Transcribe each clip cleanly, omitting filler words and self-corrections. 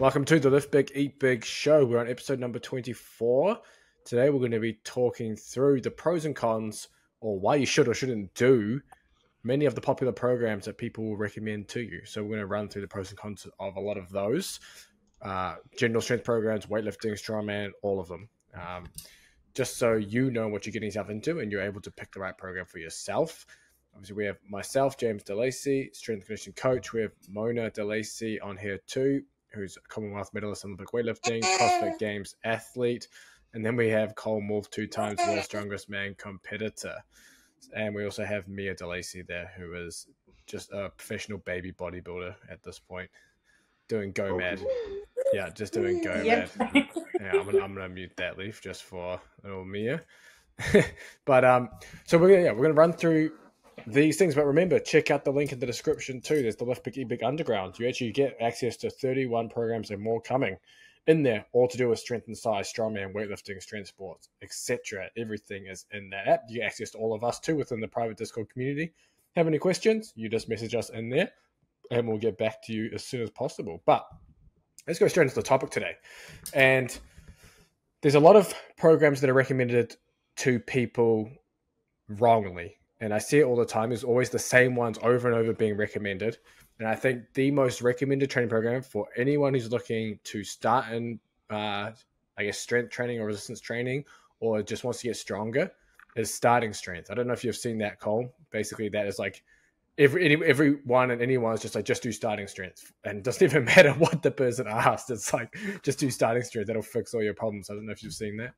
Welcome to the Lift Big, Eat Big show. We're on episode number 24. Today we're going to be talking through the pros and cons, or why you should or shouldn't do many of the popular programs that people will recommend to you. So we're going to run through the pros and cons of a lot of those. General strength programs, weightlifting, strongman, all of them. Just so you know what you're getting yourself into and you're able to pick the right program for yourself. Obviously, we have myself, James DeLacy, strength and conditioning coach. We have Mona DeLacy on here too, who's a Commonwealth medalist in Olympic weightlifting, CrossFit Games athlete. And then we have Cole Wolf, 2-time World's Strongest Man competitor. And we also have Mia DeLacy there, who is just a professional baby bodybuilder at this point, doing Go Mad. Yeah, just doing Go Mad. Yeah, I'm gonna mute that leaf just for little Mia. But so we're gonna run through these things, but remember, check out the link in the description too. There's the Lift Big, Eat Big Underground. You actually get access to 31 programs and more coming in there, all to do with strength and size, strongman, weightlifting, strength sports, etc. Everything is in that app. You get access to all of us too within the private Discord community. Have any questions? You just message us in there, and we'll get back to you as soon as possible. But let's go straight into the topic today. And there's a lot of programs that are recommended to people wrongly. And I see it all the time. There's always the same ones over and over being recommended. And I think the most recommended training program for anyone who's looking to start in, strength training or resistance training, or just wants to get stronger, is starting strength. I don't know if you've seen that, Cole. Basically, that is like everyone and anyone is just like, just do starting strength. And it doesn't even matter what the person asked. It's like, just do starting strength. That'll fix all your problems. I don't know if you've seen that.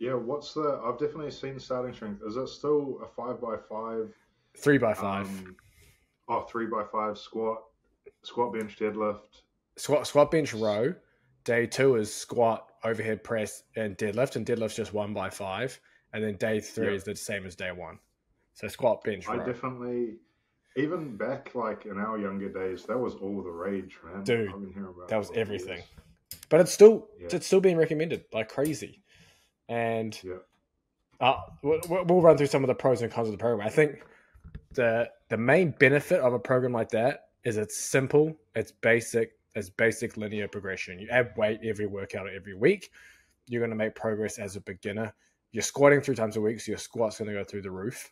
Yeah, I've definitely seen starting strength. Is it still a 5x5? 3x5. 3x5 squat, bench, deadlift. Squat, bench, row. Day 2 is squat, overhead press, and deadlift's just 1x5. And then day 3 is the same as day 1. So squat, bench, row. I definitely, even back like in our younger days, that was all the rage, man. Dude, I've been hearing about that was everything. But it's still being recommended like crazy. And we'll run through some of the pros and cons of the program. I think the main benefit of a program like that is it's simple, it's basic linear progression. You add weight every workout or every week. You're going to make progress as a beginner. You're squatting 3 times a week, so your squat's going to go through the roof.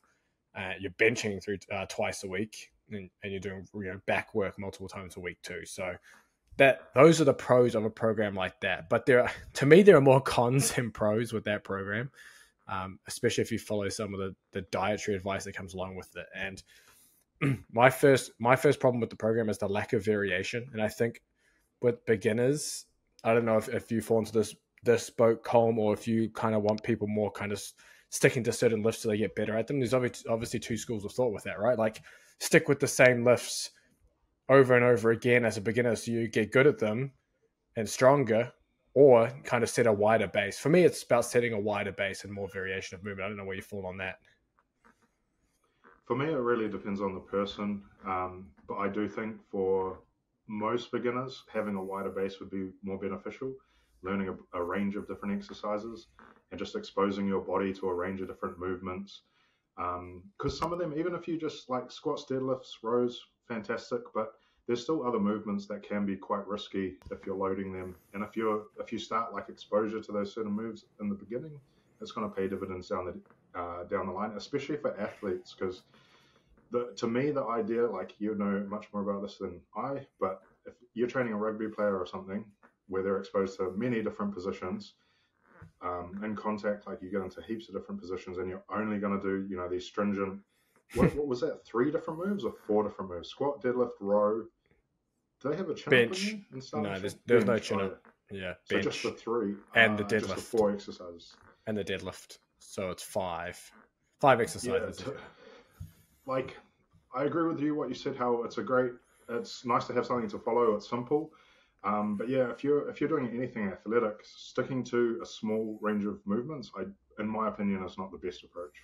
You're benching twice a week, and you're doing back work multiple times a week too. So those are the pros of a program like that. But there are more cons than pros with that program, especially if you follow some of the dietary advice that comes along with it. And my first problem with the program is the lack of variation. And I think with beginners, I don't know if you fall into this boat, Colm, or if you kind of want people more kind of sticking to certain lifts so they get better at them. There's obviously 2 schools of thought with that, right? Like, stick with the same lifts over and over again as a beginner so you get good at them and stronger, or kind of set a wider base. For me, it's about setting a wider base and more variation of movement. I don't know where you fall on that. For me, it really depends on the person. But I do think for most beginners, having a wider base would be more beneficial. Learning a range of different exercises and just exposing your body to a range of different movements. Because some of them, even if you just like squats, deadlifts, rows, fantastic, but there's still other movements that can be quite risky if you're loading them. And if you start like exposure to those certain moves in the beginning, it's going to pay dividends down the line, especially for athletes. Because to me, the idea, like, you know much more about this than I, but if you're training a rugby player or something where they're exposed to many different positions, in contact, like, you get into heaps of different positions, and you're only going to do these stringent. What was that? 3 different moves or 4 different moves? Squat, deadlift, row. Do they have a chin bench? Up no, there's no chin up. Yeah, so bench. Just the 3 and the deadlift. Just the 4 exercises and the deadlift. So it's 5 exercises. Like, I agree with you what you said. How it's nice to have something to follow. It's simple. But yeah, if you're doing anything athletic, sticking to a small range of movements, in my opinion, is not the best approach.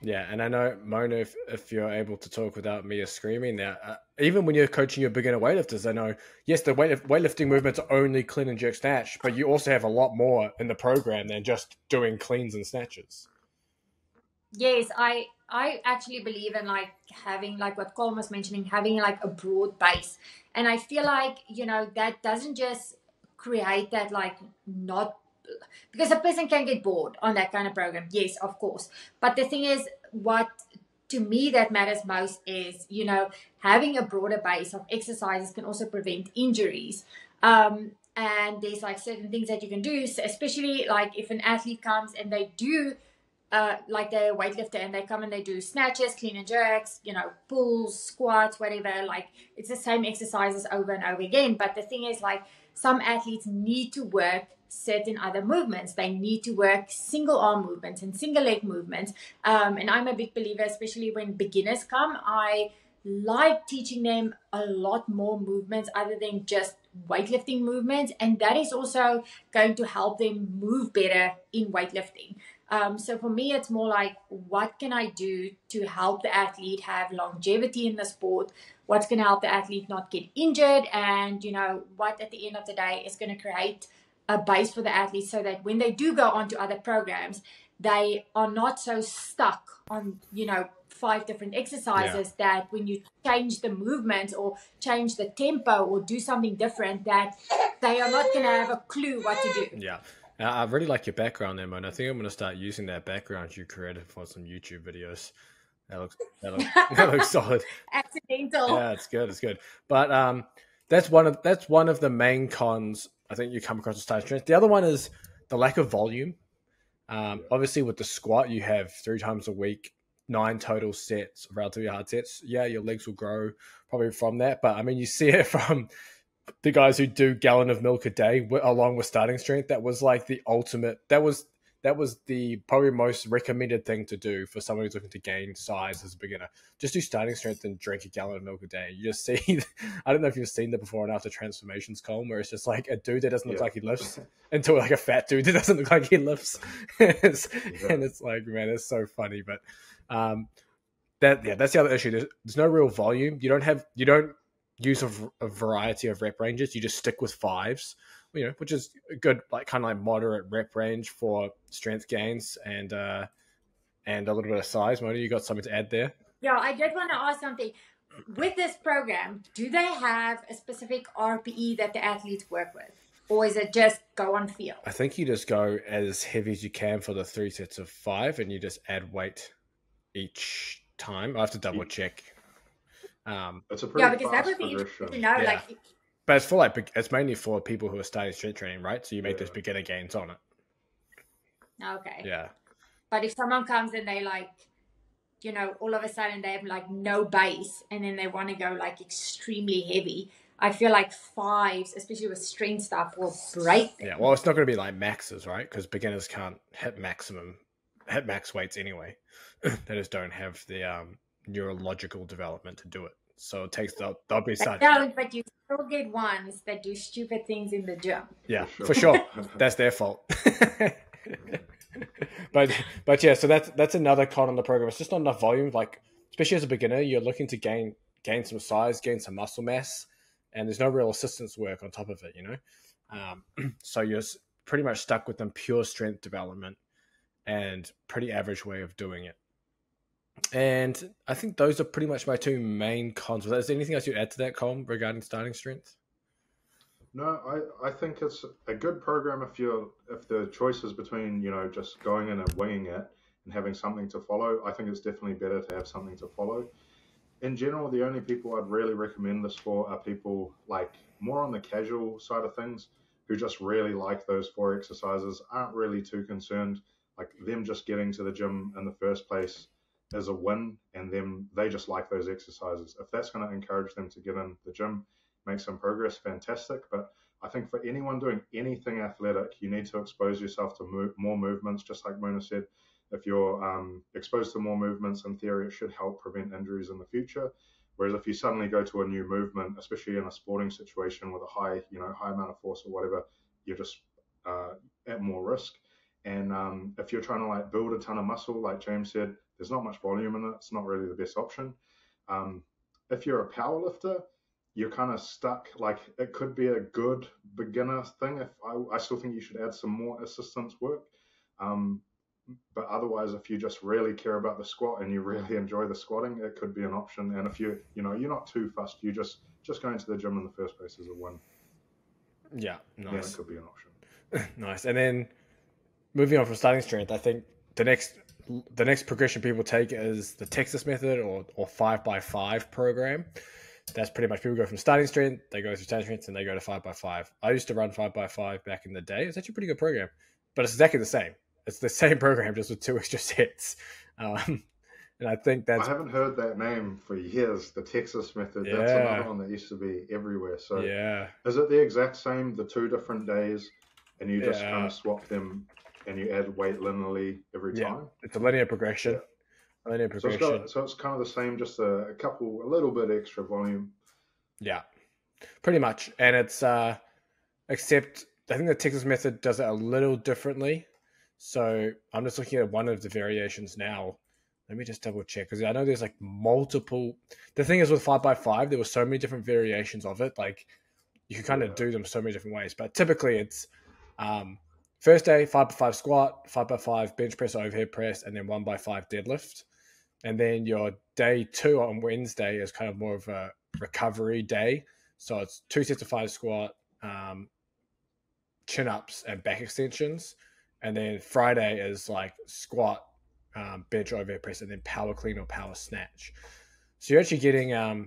Yeah, and I know, Mona, if you're able to talk without me screaming now, even when you're coaching your beginner weightlifters, I know, yes, the weightlifting movements are only clean and jerk snatch, but you also have a lot more in the program than just doing cleans and snatches. Yes, I I actually believe in like having like what Colm was mentioning, having like a broad base. And I feel like, that doesn't just create that like not because a person can get bored on that kind of program. Yes, of course. But the thing is, what to me that matters most is, having a broader base of exercises can also prevent injuries. And there's like certain things that you can do, especially like if an athlete comes and they do like they're a weightlifter and they come and they do snatches, clean and jerks, pulls, squats, whatever. Like it's the same exercises over and over again. But the thing is, like some athletes need to work certain other movements. They need to work single arm movements and single leg movements. And I'm a big believer, especially when beginners come, I like teaching them a lot more movements other than just weightlifting movements. And that is also going to help them move better in weightlifting. So for me, it's more like, what can I do to help the athlete have longevity in the sport? What's going to help the athlete not get injured? And, what at the end of the day is going to create a base for the athlete so that when they do go on to other programs, they are not so stuck on, 5 different exercises that when you change the movement or change the tempo or do something different, that they are not going to have a clue what to do. Yeah. I really like your background there, man. I think I'm going to start using that background you created for some YouTube videos. That looks solid. Accidental. Yeah, it's good. It's good. But that's one of the main cons I think you come across with starting strength. The other one is the lack of volume. Obviously, with the squat, you have 3 times a week, 9 total sets, relatively hard sets. Yeah, your legs will grow probably from that. But I mean, you see it from the guys who do gallon of milk a day along with starting strength. That was like the ultimate. That was the probably most recommended thing to do for someone who's looking to gain size as a beginner. Just do starting strength and drink a gallon of milk a day. You just see, I don't know if you've seen the before and after transformations, Colm, where it's just like a dude that doesn't look like he lifts into like a fat dude that doesn't look like he lifts. And it's like, man, it's so funny. But that's the other issue. There's no real volume. You don't use a variety of rep ranges. You just stick with 5s, which is a good, like kind of like moderate rep range for strength gains and a little bit of size. Mona, you got something to add there? Yeah, I did want to ask something. With this program, do they have a specific RPE that the athletes work with? Or is it just go on feel? I think you just go as heavy as you can for the 3 sets of 5 and you just add weight each time. I have to double check. It's a pretty because that would be interesting to know. Yeah. But it's for it's mainly for people who are starting strength training, right? So you make those beginner gains on it. Okay. Yeah. But if someone comes and they all of a sudden they have like no base and then they want to go like extremely heavy, I feel like 5s, especially with strength stuff, will break them. Yeah, well, it's not going to be like maxes, right? Because beginners can't hit max weights anyway. They just don't have the neurological development to do it. So it takes they'll be such. Don't, but you still get ones that do stupid things in the gym. Yeah, for sure. That's their fault. But yeah, so that's another con on the program. It's just not enough volume. Like, especially as a beginner, you're looking to gain some size, gain some muscle mass, and there's no real assistance work on top of it, So you're pretty much stuck with them pure strength development and pretty average way of doing it. And I think those are pretty much my 2 main cons. Is there anything else you add to that, Colm, regarding starting strength? No, I think it's a good program if the choice is between just going in and winging it and having something to follow. I think it's definitely better to have something to follow. In general, the only people I'd really recommend this for are people like more on the casual side of things who just really like those 4 exercises, aren't really too concerned. Like them just getting to the gym in the first place is a win, and they just like those exercises. If that's going to encourage them to get in the gym, make some progress, fantastic. But I think for anyone doing anything athletic, you need to expose yourself to more movements, just like Mona said. If you're exposed to more movements, in theory, it should help prevent injuries in the future. Whereas if you suddenly go to a new movement, especially in a sporting situation with a high amount of force or whatever, you're just at more risk. And if you're trying to like build a ton of muscle, like James said, there's not much volume in it. It's not really the best option. If you're a powerlifter, you're kind of stuck. Like it could be a good beginner thing. I still think you should add some more assistance work. But otherwise, if you just really care about the squat and you really enjoy the squatting, it could be an option. And if you're not too fussed, you just going to the gym in the first place is a win. Yeah, Then nice. it could be an option. Nice. And then moving on from starting strength, I think the next progression people take is the Texas method or 5x5 program. That's pretty much people go from starting strength, they go through starting strength, and they go to 5x5. I used to run 5x5 back in the day. It's actually a pretty good program, but it's exactly the same. It's the same program, just with 2 extra sets. And I think I haven't heard that name for years, the Texas method. Yeah. That's another one that used to be everywhere. So yeah, is it the exact same, the 2 different days, and you just kind of swap them and you add weight linearly every time? It's a linear progression. Yeah. Linear progression. So it's kind of the same, just a little bit extra volume. Yeah, pretty much. And it's except I think the Texas method does it a little differently. So I'm just looking at one of the variations now. Let me just double check, because I know there's like multiple. The thing is with 5x5, there were so many different variations of it. Like you can kind of do them so many different ways. But typically it's first day 5x5 squat, 5x5 bench press, overhead press, and then 1x5 deadlift. And then your day 2 on Wednesday is kind of more of a recovery day. So it's 2 sets of 5 squat, chin ups, and back extensions. And then Friday is like squat, bench, overhead press, and then power clean or power snatch. So you're actually getting a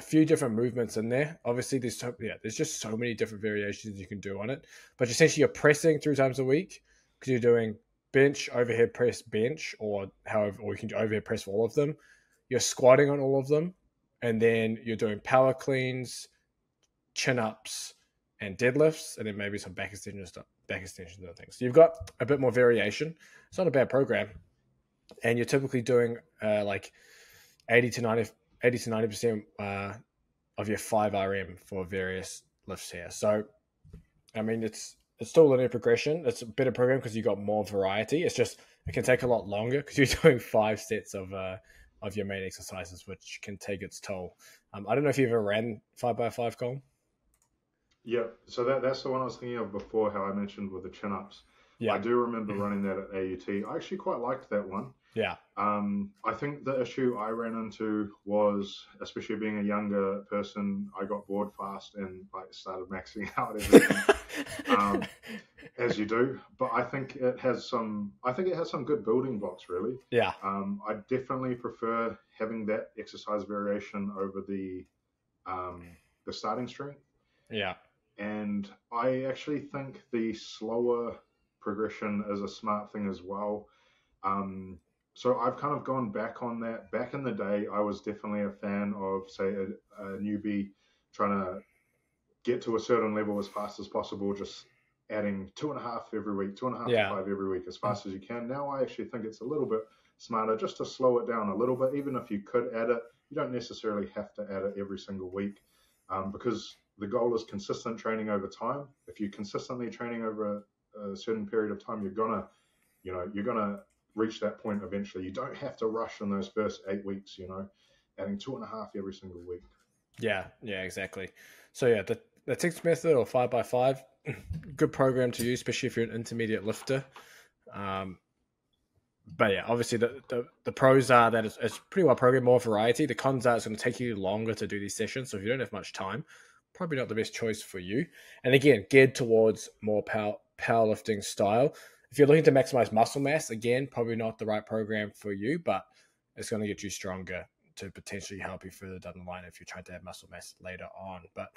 few different movements in there. Obviously, there's just so many different variations you can do on it. But essentially, you're pressing 3 times a week because you're doing bench, overhead press, bench, or you can do overhead press for all of them. You're squatting on all of them, and then you're doing power cleans, chin ups, and deadlifts, and then maybe some back extensions and things. So you've got a bit more variation. It's not a bad program. And you're typically doing like 80 to 90% of your 5RM for various lifts here. So, I mean, it's still a linear progression. It's a better program because you've got more variety. It's just it can take a lot longer because you're doing 5 sets of your main exercises, which can take its toll. I don't know if you ever ran 5x5, Colin. Yeah, so that's the one I was thinking of before, how I mentioned with the chin-ups. Yeah. I do remember running that at AUT. I actually quite liked that one. Yeah. I think the issue I ran into was, especially being a younger person, I got bored fast and like started maxing out everything, as you do. But I think it has some good building blocks, really. Yeah. I definitely prefer having that exercise variation over the starting strength. Yeah. And I actually think the slower progression is a smart thing as well. So I've kind of gone back on that. Back in the day, I was definitely a fan of, say, a newbie trying to get to a certain level as fast as possible, just adding 2.5 every week, 2.5 to 5 every week as fast as you can. Now I actually think it's a little bit smarter just to slow it down a little bit. Even if you could add it, you don't necessarily have to add it every single week, because the goal is consistent training over time. If you're consistently training over a certain period of time, you're gonna reach that point eventually. You don't have to rush in those first 8 weeks, adding 2.5 every single week. Yeah, exactly. So yeah, the Texas method or 5x5, good program to use, especially if you're an intermediate lifter. But yeah, obviously the pros are that it's pretty well programmed, more variety. The cons are it's going to take you longer to do these sessions. So if you don't have much time, probably not the best choice for you. And again, geared towards more powerlifting style. If you're looking to maximize muscle mass, again, probably not the right program for you, but it's going to get you stronger to potentially help you further down the line if you're trying to have muscle mass later on. But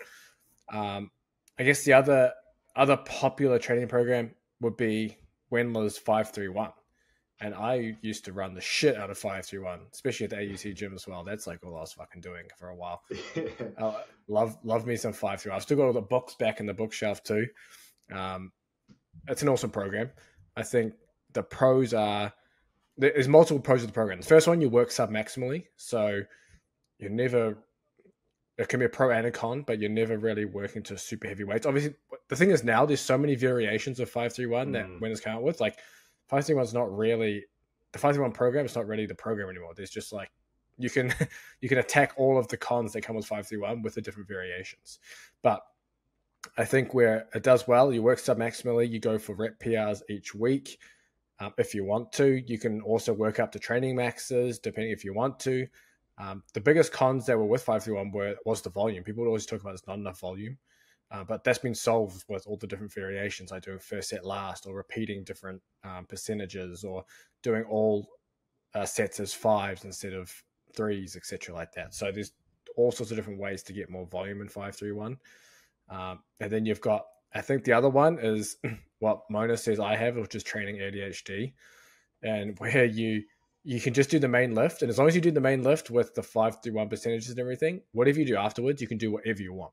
I guess the other popular training program would be Wendler's 5-3-1. And I used to run the shit out of 5-3-1, especially at the AUT gym as well. That's like all I was fucking doing for a while. Love me some 5-3-1. I've still got all the books back in the bookshelf too. It's an awesome program. I think the pros are, there's multiple pros of the program. The first one, you work sub-maximally. So you're never, it can be a pro and a con, but you're never really working to super heavy weights. Obviously, the thing is now there's so many variations of 5-3-1 that Wendler's come out with. Like 5-3-1 is not really, the 5-3-1 program is not really the program anymore. There's just like, you can attack all of the cons that come with 5-3-1 with the different variations. But I think where it does well, you work sub-maximally, you go for rep PRs each week. if you want to. You can also work up to training maxes, depending if you want to. The biggest cons that were with 531 was the volume. People would always talk about there's not enough volume. But that's been solved with all the different variations, like doing first set last, or repeating different percentages, or doing all sets as 5s instead of 3s, etc. like that. So there's all sorts of different ways to get more volume in 531. And then you've got, I think the other one is what Mona says I have, which is training ADHD, and where you can just do the main lift, and as long as you do the main lift with the 531 percentages and everything, whatever you do afterwards, you can do whatever you want.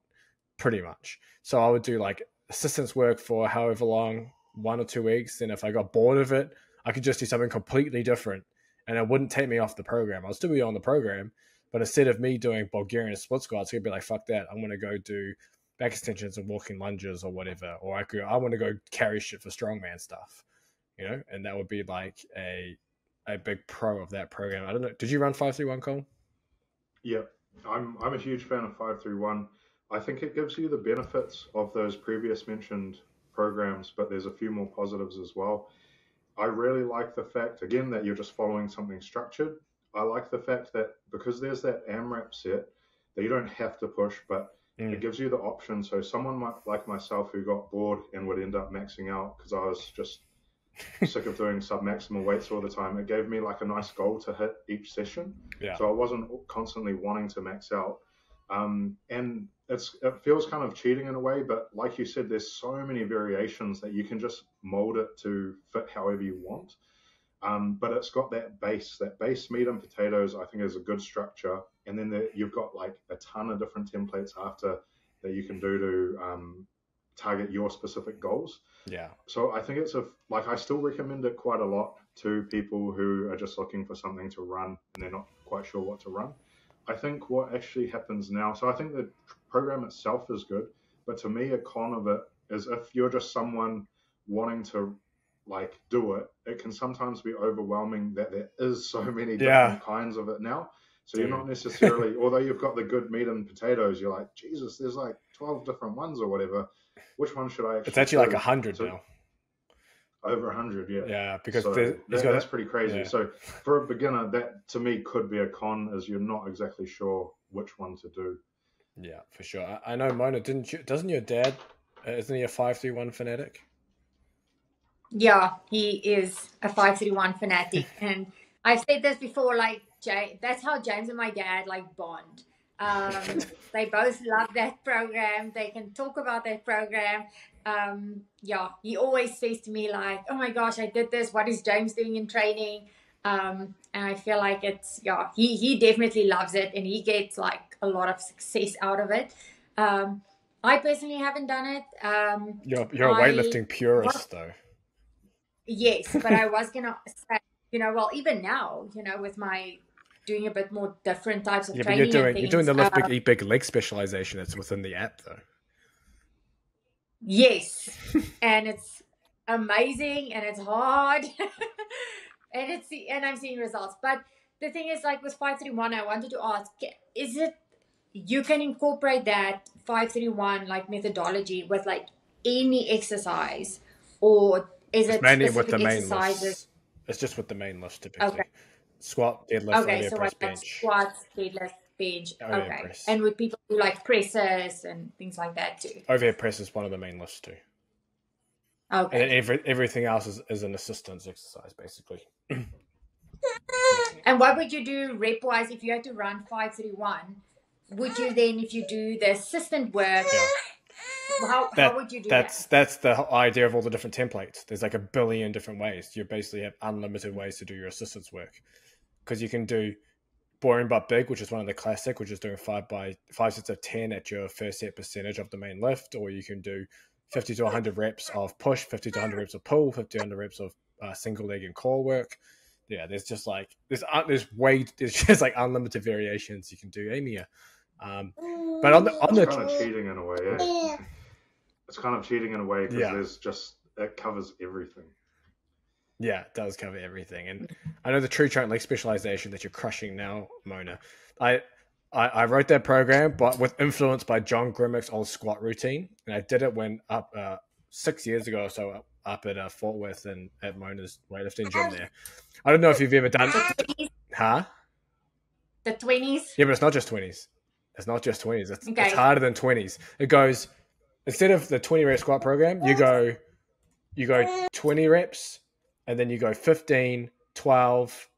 Pretty much. So I would do like assistance work for however long, 1 or 2 weeks. And if I got bored of it, I could just do something completely different, and it wouldn't take me off the program. I'll still be on the program, but instead of me doing Bulgarian split squats, it'd be like, fuck that. I'm going to go do back extensions and walking lunges or whatever. Or I want to go carry shit for strongman stuff, and that would be like a big pro of that program. I don't know. Did you run 531, Cole? Yeah, I'm a huge fan of 531. I think it gives you the benefits of those previous mentioned programs, but there's a few more positives as well. I really like the fact, again, that you're just following something structured. I like the fact that because there's that AMRAP set, that you don't have to push, but it gives you the option. So someone like myself who got bored and would end up maxing out because I was just sick of doing sub-maximal weights all the time, it gave me like a nice goal to hit each session. Yeah. So I wasn't constantly wanting to max out. And it feels kind of cheating in a way, but like you said, there's so many variations that you can just mold it to fit however you want. But it's got that base meat and potatoes, I think, is a good structure. And then you've got like a ton of different templates after that you can do to target your specific goals. Yeah. So I think I still recommend it quite a lot to people who are just looking for something to run and they're not quite sure what to run. I think what actually happens now, so I think the program itself is good, but to me, a con of it is if you're just someone wanting to like do it, it can sometimes be overwhelming that there is so many different kinds of it now. So you're not necessarily, although you've got the good meat and potatoes, you're like, Jesus, there's like 12 different ones or whatever. Which one should I actually It's actually like 100 now. Over 100, yeah. Yeah, because that's pretty crazy. Yeah. So for a beginner, that to me could be a con, as you're not exactly sure which one to do. Yeah, for sure. I know, Mona, doesn't your dad, isn't he a 531 fanatic? Yeah, he is a 531 fanatic. And I've said this before, like, that's how James and my dad like bond. They both love that program. They can talk about that program. He always says to me like, oh my gosh, I did this. What is James doing in training? And I feel like he definitely loves it and he gets like a lot of success out of it. I personally haven't done it. You're a weightlifting purist though. Yes, but I was going to say, even now, with my doing a bit more different types of training. But you're doing the Lift Big, Eat Big leg specialization. It's within the app though. Yes, and it's amazing and it's hard and I'm seeing results. But the thing is, like with 531, I wanted to ask, is it you can incorporate that 531 like methodology with like any exercise, or is it mainly with the main lifts? It's just with the main lifts typically. Okay. Squat, deadlift, overhead press, bench. Squats, deadlift, bench. Okay. Press. And would people do like presses and things like that too? Overhead press is one of the main lifts too. Okay. And then everything else is an assistance exercise basically. And what would you do rep-wise if you had to run 531? Would you then, if you do the assistant work, how would you do that? That's the idea of all the different templates. There's like a billion different ways. You basically have unlimited ways to do your assistance work. Because you can do boring but big, which is one of the classic, which is doing 5 sets of 10 at your first set percentage of the main lift, or you can do 50 to 100 reps of push, 50 to 100 reps of pull, 50 to 100 reps of single leg and core work. Yeah, there's just like there's just like unlimited variations you can do. Amy, but on the kind of cheating in a way. Yeah. It's kind of cheating in a way because it covers everything. Yeah, it does cover everything. And I know the true trunk leg specialization that you're crushing now, Mona. I wrote that program, but with influence by John Grimmick's old squat routine. And I did it when up 6 years ago or so up at Fort Worth and at Mona's weightlifting gym there. I don't know if you've ever done. Huh? The 20s. Yeah, but it's not just 20s. It's not just 20s. It's Okay. harder than 20s. It goes, instead of the 20 rep squat program, you go 20 reps, and then you go 15, 12,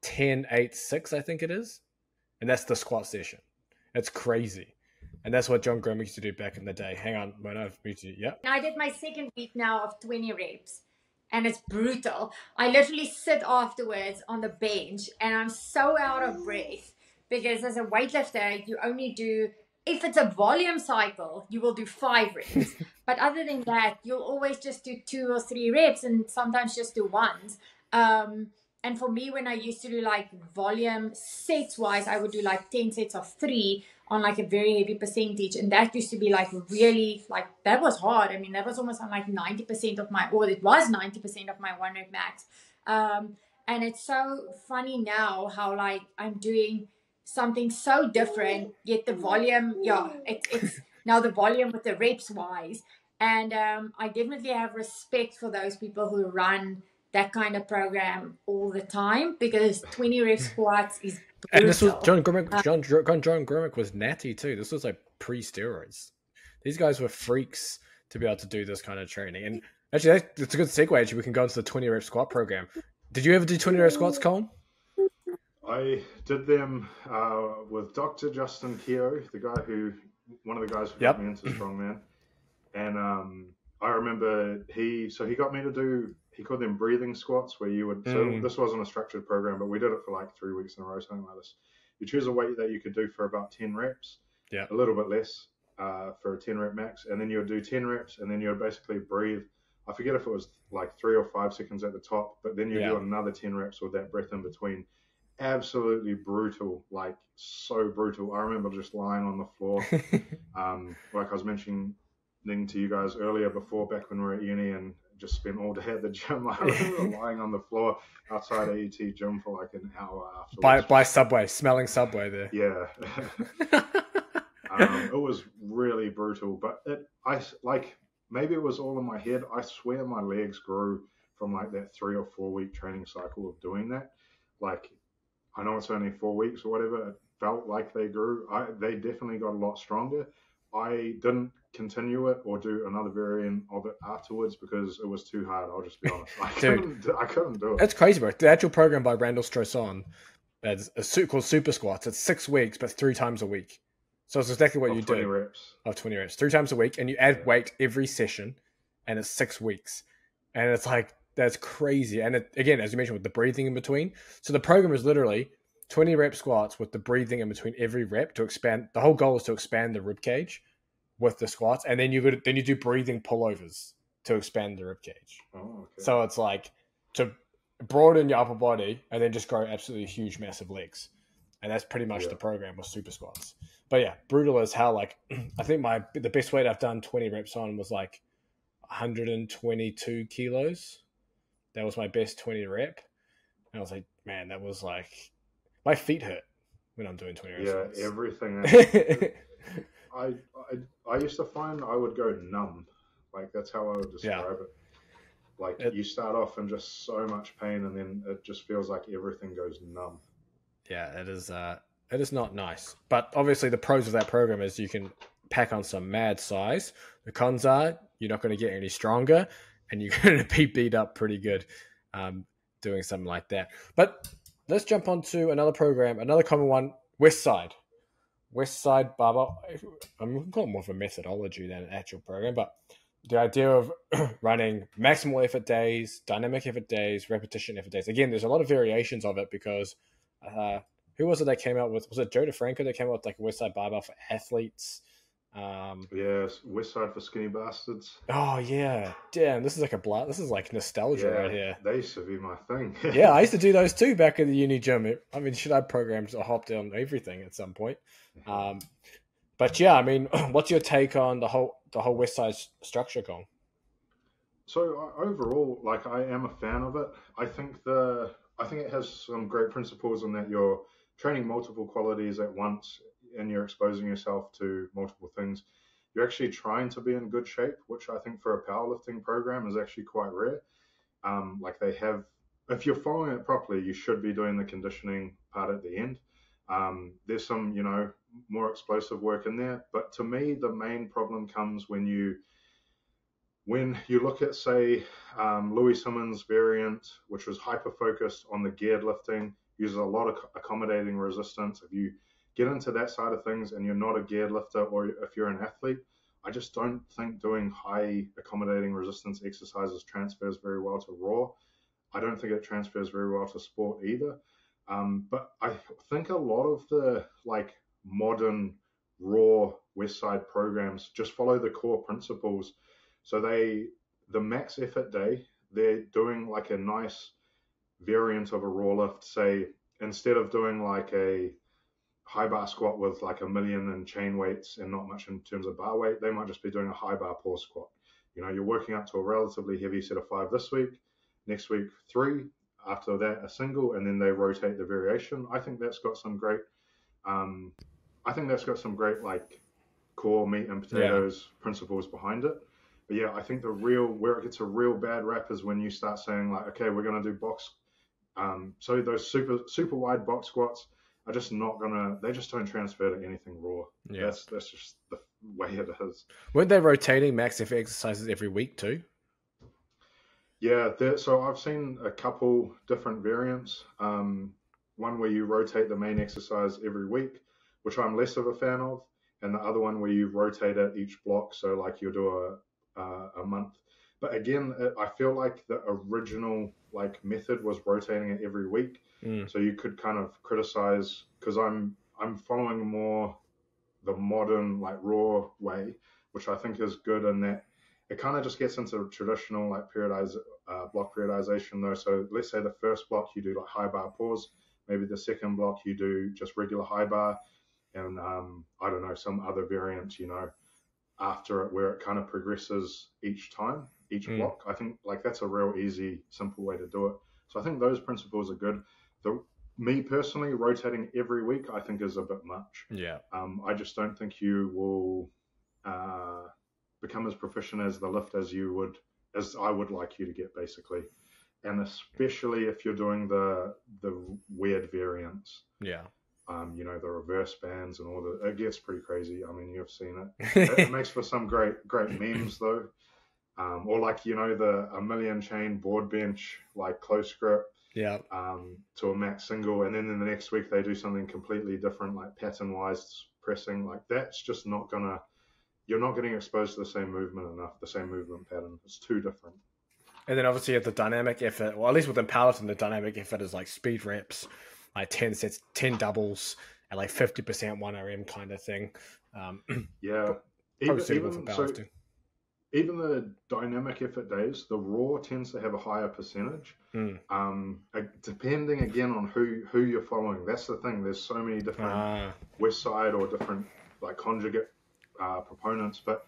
10, 8, 6, I think it is. And that's the squat session. It's crazy. And that's what John Grimm used to do back in the day. Hang on, Mona, I've muted you. Yep. I did my second week now of 20 reps, and it's brutal. I literally sit afterwards on the bench, and I'm so out of breath because as a weightlifter, you only do, if it's a volume cycle, you will do 5 reps. But other than that, you'll always just do 2 or 3 reps and sometimes just do 1s. And for me, when I used to do like volume sets wise, I would do like 10 sets of 3 on like a very heavy percentage. And that used to be like really, like that was hard. I mean, that was almost on like 90% of my, or it was 90% of my 1 rep max. And it's so funny now how like I'm doing something so different, yet the volume, it's now the volume with the reps wise. And I definitely have respect for those people who run that kind of program all the time, because 20 rep squats is brutal. And this was John Grimmick. John Grimmick was natty too. This was like pre-steroids. These guys were freaks to be able to do this kind of training. And actually, that's a good segue. Actually, we can go into the 20 rep squat program. Did you ever do 20 rep squats, Colin? I did them with Dr. Justin Keogh, one of the guys who got me into strongman. And I remember he got me to do, he called them breathing squats, where you would, so this wasn't a structured program, but we did it for like 3 weeks in a row, something like this. You choose a weight that you could do for about 10 reps, a little bit less for a 10 rep max. And then you would do 10 reps, and then you would basically breathe. I forget if it was like 3 or 5 seconds at the top, but then you do another 10 reps with that breath in between. Absolutely brutal, like so brutal. I remember just lying on the floor, like I was mentioning to you guys earlier before, back when we were at uni and just spent all day at the gym. I remember lying on the floor outside AET gym for like an hour afterwards. By Subway, smelling Subway there. Yeah. It was really brutal, but maybe it was all in my head. I swear my legs grew from like that 3 or 4 week training cycle of doing that. Like, I know it's only 4 weeks or whatever. It felt like they grew. They definitely got a lot stronger. I didn't continue it or do another variant of it afterwards because it was too hard. I'll just be honest. I couldn't do it. That's crazy, bro. The actual program by Randall Strosson, that's called Super Squats. It's 6 weeks, but 3 times a week. So it's exactly what you do. 20 reps. Of 20 reps. 3 times a week, and you add weight every session, and it's 6 weeks. And it's like, that's crazy. And again, as you mentioned, with the breathing in between. So the program is literally 20 rep squats with the breathing in between every rep to expand. The whole goal is to expand the rib cage with the squats, and then you do breathing pullovers to expand the rib cage. Oh, okay. So it's like to broaden your upper body and then just grow absolutely huge, massive legs. And that's pretty much the program with super squats. But yeah, brutal as hell. Like, I think the best weight I've done 20 reps on was like 122 kilos. That was my best 20 rep. And I was like, man, that was like, my feet hurt when I'm doing 20 reps. Yeah, everything. I used to find I would go numb. Like, that's how I would describe it. Like, you start off in just so much pain, and then it just feels like everything goes numb. Yeah, it is not nice. But obviously the pros of that program is you can pack on some mad size. The cons are you're not going to get any stronger, and you're going to be beat up pretty good doing something like that. But let's jump on to another program, another common one, Westside Barbell. I'm going to call it more of a methodology than an actual program, but the idea of running maximal effort days, dynamic effort days, repetition effort days. Again, there's a lot of variations of it because who was it that came out with? Was it Joe DeFranco that came out with like a Westside Barbell for athletes? Yes, Westside for skinny bastards. Oh yeah, damn! This is like this is like nostalgia right here. They used to be my thing. Yeah, I used to do those too back at the uni gym. I mean, should I programs or hopped on everything at some point? But yeah, I mean, what's your take on the whole Westside structure, Colin? So overall, like, I am a fan of it. I think it has some great principles in that you're training multiple qualities at once and you're exposing yourself to multiple things. you're actually trying to be in good shape, which I think for a powerlifting program is actually quite rare. Like they have, if you're following it properly, you should be doing the conditioning part at the end. There's some, more explosive work in there. But to me, the main problem comes when you look at, say, Louis Simmons' variant, which was hyper focused on the geared lifting, uses a lot of accommodating resistance. If you get into that side of things and you're not a geared lifter, or if you're an athlete, I just don't think doing high accommodating resistance exercises transfers very well to raw. I don't think it transfers very well to sport either. But I think a lot of the modern raw Westside programs just follow the core principles. So the max effort day, they're doing like a nice variant of a raw lift. Say, instead of doing like a high bar squat with like 1,000,000 in chain weights and not much in terms of bar weight, they might just be doing a high bar pause squat. You're working up to a relatively heavy set of 5 this week, next week 3, after that a single, and then they rotate the variation. I think that's got some great like core meat and potatoes principles behind it. But yeah, I think where it gets a real bad rap is when you start saying like, okay, we're going to do box. So those super wide box squats are just they just don't transfer to anything raw. Yeah. That's just the way it is. Weren't they rotating max effort exercises every week too? Yeah, so I've seen a couple different variants. One where you rotate the main exercise every week, which I'm less of a fan of, and the other one where you rotate it each block. So like you'll do a month. But again, I feel like the original method was rotating it every week. So you could kind of criticize, because I'm following more the modern raw way, which I think is good in that it kind of just gets into traditional block periodization though. So let's say the first block you do high bar pause, maybe the second block you do just regular high bar, and I don't know, some other variant, after it, where it kind of progresses each time, each block. I think that's a real easy, simple way to do it. So I think those principles are good. Me personally, rotating every week, I think is a bit much. Yeah. I just don't think you will become as proficient as the lift as I would like you to get, basically. And especially if you're doing the weird variants. Yeah. The reverse bands and it gets pretty crazy. I mean, you've seen it. It makes for some great memes though. Or the 1,000,000 chain board bench, close grip. Yeah. To a max single, and then in the next week they do something completely different, pattern wise pressing. That's just you're not getting exposed to the same movement enough, the same movement pattern. It's too different. And then obviously at the dynamic effort, or at least within powerlifting, the dynamic effort is speed reps, 10 sets, 10 doubles, and 50% 1RM kind of thing. Yeah. Even the dynamic effort days, the raw tends to have a higher percentage. Depending again on who you're following. That's the thing. There's so many different Westside or different conjugate proponents. But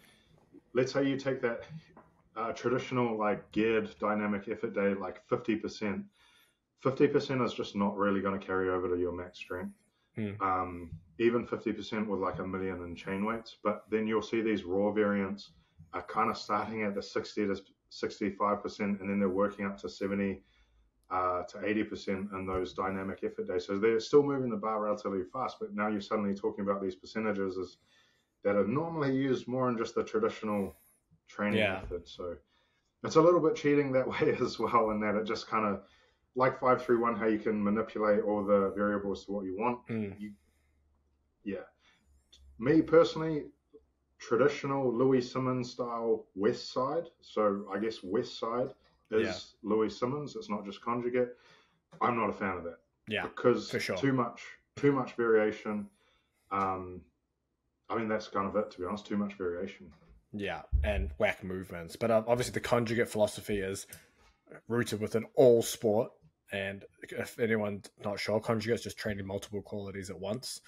let's say you take that traditional geared dynamic effort day, 50%. 50% is just not really going to carry over to your max strength. Even 50% with 1,000,000 in chain weights. But then you'll see these raw variants are kind of starting at the 60 to 65%, and then they're working up to 70 to 80% in those dynamic effort days. So they're still moving the bar relatively fast, but now you're suddenly talking about these percentages that are normally used more in just the traditional training method. So it's a little bit cheating that way as well, in that it just kind of 5-3-1, how you can manipulate all the variables to what you want. Me personally, traditional Louis Simmons style Westside. So I guess Westside is Louis Simmons. It's not just conjugate. I'm not a fan of that. Yeah, because for sure. too much variation. I mean, that's kind of it, to be honest. Too much variation. Yeah, and whack movements. But obviously the conjugate philosophy is rooted within all sport. And if anyone's not sure, conjugate's just training multiple qualities at once,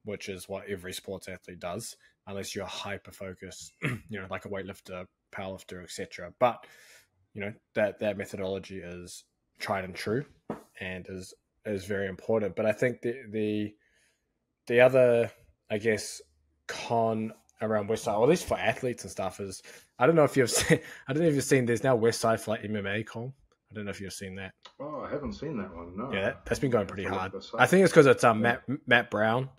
which is what every sports athlete does, unless you're hyper-focused, like a weightlifter, powerlifter, etc. But, that methodology is tried and true and is very important. But I think the other, I guess, con around Westside, or at least for athletes and stuff, is I don't know if you've seen. I don't know if you've seen. There's now Westside for like MMA, Cole. I don't know if you've seen that. Oh, I haven't seen that one. No. Yeah, that's been going pretty I'll hard. look this up. I think it's because it's Matt Brown.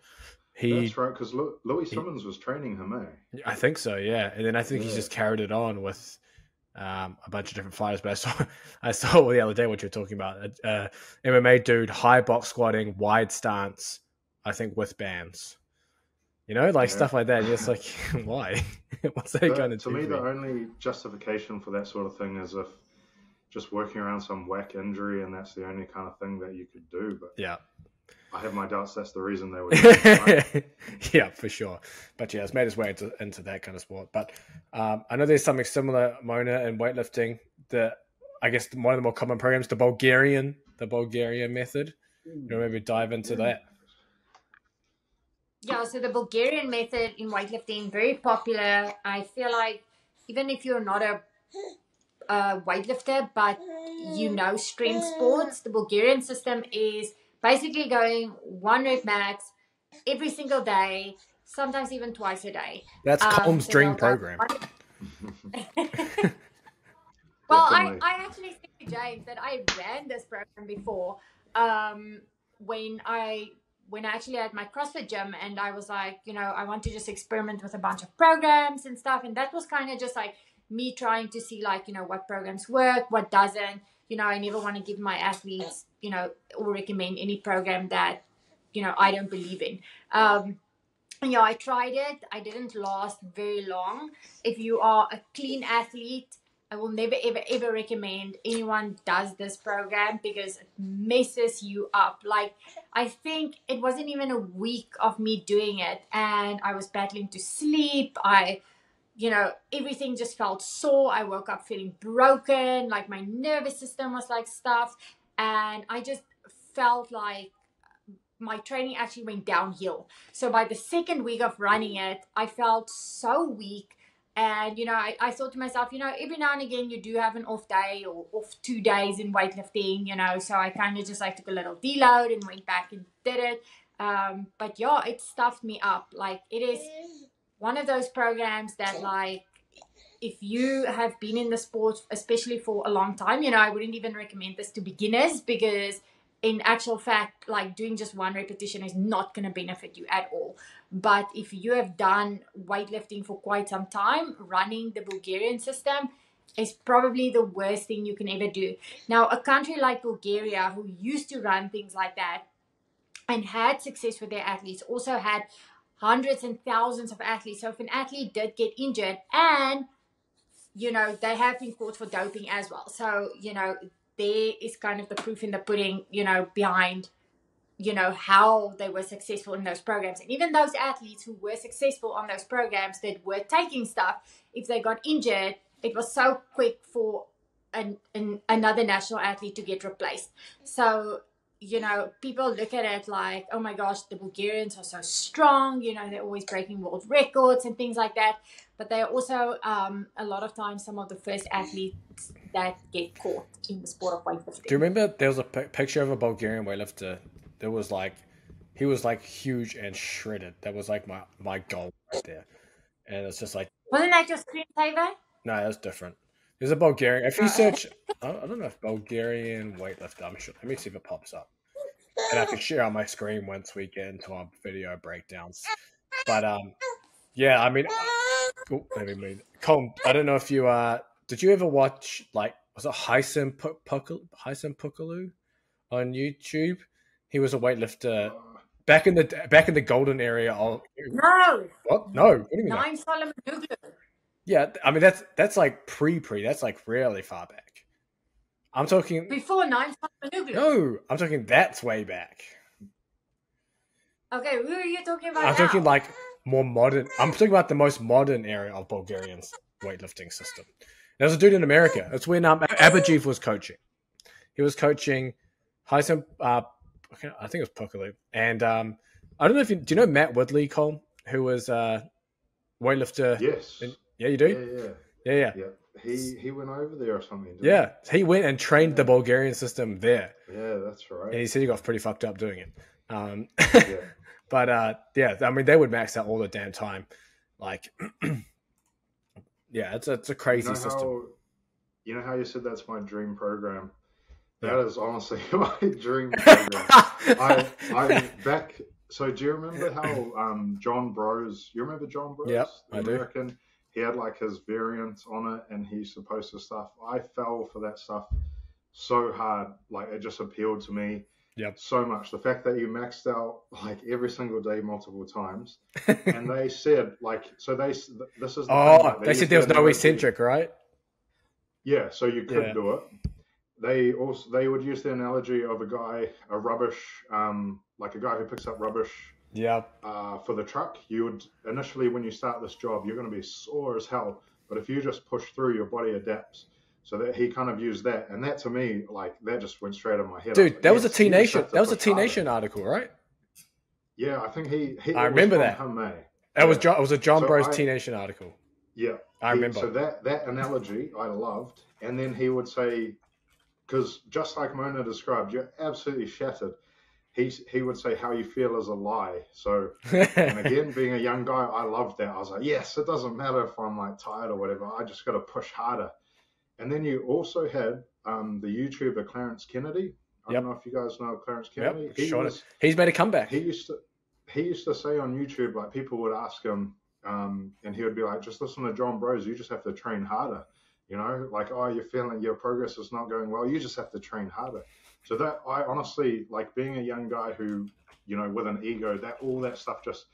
That's right, because Louis Simmons was training him, eh? I think so, yeah. And then I think he's just carried it on with a bunch of different fighters. But I saw the other day what you're talking about. MMA dude, high box squatting, wide stance, I think with bands. You know, like stuff like that. You're just like, why? What's that going to do? To me, the only justification for that sort of thing is if just working around some whack injury and that's the only kind of thing that you could do. But yeah. I have my doubts that's the reason they were. Yeah, for sure. But yeah, it's made its way into that kind of sport. But I know there's something similar, Mona, in weightlifting. I guess one of the more common programs, the Bulgarian method. You know, maybe dive into that. Yeah, so the Bulgarian method in weightlifting, very popular. I feel like even if you're not a weightlifter, but you know strength sports, the Bulgarian system is basically going 1 rep max every single day, sometimes even twice a day. That's Colm's dream program. Well, I actually said to James that I ran this program before when I actually had my CrossFit gym, and I was like, you know, I want to just experiment with a bunch of programs and stuff. And that was kind of just like me trying to see, like, you know, what programs work, what doesn't. You know, I never want to give my athletes, you know, or recommend any program that, you know, I don't believe in. And, you know, I tried it. I didn't last very long. If you are a clean athlete, I will never, ever, ever recommend anyone does this program because it messes you up. Like, I think it wasn't even a week of me doing it, and I was battling to sleep. You know, everything just felt sore. I woke up feeling broken. Like, my nervous system was like stuffed. And I just felt like my training actually went downhill. So by the second week of running it, I felt so weak. And, you know, I thought to myself, you know, every now and again you do have an off day or off 2 days in weightlifting, you know. So I kind of just like took a little deload and went back and did it. But yeah, it stuffed me up. Like, it is one of those programs that, like, if you have been in the sport, especially for a long time, you know, I wouldn't even recommend this to beginners because in actual fact, like, doing just 1 repetition is not going to benefit you at all. But if you have done weightlifting for quite some time, running the Bulgarian system is probably the worst thing you can ever do. Now, a country like Bulgaria, who used to run things like that and had success with their athletes, also had hundreds and thousands of athletes. So if an athlete did get injured, and, you know, they have been caught for doping as well. So, you know, there is kind of the proof in the pudding, you know, behind, you know, how they were successful in those programs. And even those athletes who were successful on those programs that were taking stuff, if they got injured, it was so quick for another national athlete to get replaced. So, you know, people look at it like, oh my gosh, the Bulgarians are so strong, you know, they're always breaking world records and things like that. But they're also a lot of times some of the first athletes that get caught in the sport of weightlifting. Do you remember there was a picture of a Bulgarian weightlifter that was like, he was like huge and shredded. That was like my goal right there. And it's just like, wasn't that your screensaver? No, that's different. There's a Bulgarian. If you search, I don't know if Bulgarian weightlifter, I'm sure. Let me see if it pops up. And I can share on my screen once we get into our video breakdowns. But yeah, I mean, let me move. Colm, I don't know if you did you ever watch, like, was it Haitham Pukalu on YouTube? He was a weightlifter back in the golden area of. No. What? No. What do you mean? Naim Solomon. Yeah, I mean that's like pre. That's like really far back. I'm talking before Naim Solomon. No, I'm talking that's way back. Okay, who are you talking about? I'm talking like more modern. I'm talking about the most modern area of Bulgarian's weightlifting system. There's a dude in America. That's when Abajev was coaching. He was coaching Haitham. I think it was Pukalu. And I don't know if do you know Matt Woodley, Cole, who was weightlifter? Yes. Yeah, you do? Yeah. He went over there or something. Yeah, he went and trained the Bulgarian system there. Yeah, that's right. And he said he got pretty fucked up doing it. Yeah. But yeah, I mean, they would max out all the damn time. Like, yeah, it's a crazy system. You know how you said that's my dream program? Yeah. That is honestly my dream program. I back. So do you remember how John Bros? You remember John Bros? Yep, The I do. American. He had like his variants on it, and he's supposed to stuff. I fell for that stuff so hard. Like it just appealed to me Yep. so much. The fact that you maxed out like every single day, multiple times, and they said like so they this is the Oh, thing, like, they said used there was the no analogy- eccentric, right? Yeah, so you could Yeah. do it. They would use the analogy of a rubbish, like a guy who picks up rubbish Yeah. for the truck. You would initially, when you start this job, you're going to be sore as hell. But if you just push through, your body adapts. So that he kind of used that, and that to me, like that just went straight in my head. Dude, that was a "Yes, T you just Nation. have to That was a push T harder." Nation article, right? Yeah, I think he I it remember was that. from him, eh? It was Yeah. John. It was a John So Bros I- T Nation article. Yeah, I remember. So that analogy I loved, and then he would say, because just like Mona described, you're absolutely shattered. He would say how you feel is a lie. So, and again, being a young guy, I loved that. I was like, yes, it doesn't matter if I'm like tired or whatever. I just got to push harder. And then you also had the YouTuber Clarence Kennedy. I Yep. don't know if you guys know Clarence Kennedy. Yep. He's made a comeback. He used to say on YouTube, like people would ask him, and he would be like, just listen to John Bros. You just have to train harder. You know, like, oh, you're feeling your progress is not going well. You just have to train harder. So that I honestly, like being a young guy who, you know, with an ego, that all that stuff just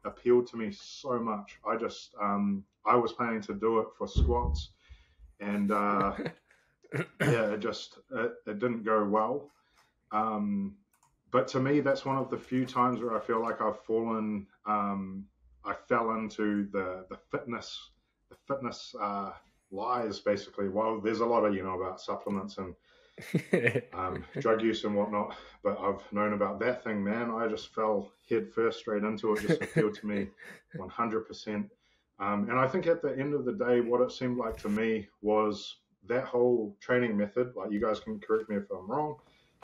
appealed to me so much. I just, I was planning to do it for squats, and yeah, it didn't go well. But to me, that's one of the few times where I feel like I've fallen. I fell into the fitness lies, basically. Well, there's a lot of about supplements and drug use and whatnot, but I've known about that thing, man. I just fell head first straight into it. Just appealed to me 100%. And I think at the end of the day, what it seemed like to me was that whole training method. Like, you guys can correct me if I'm wrong.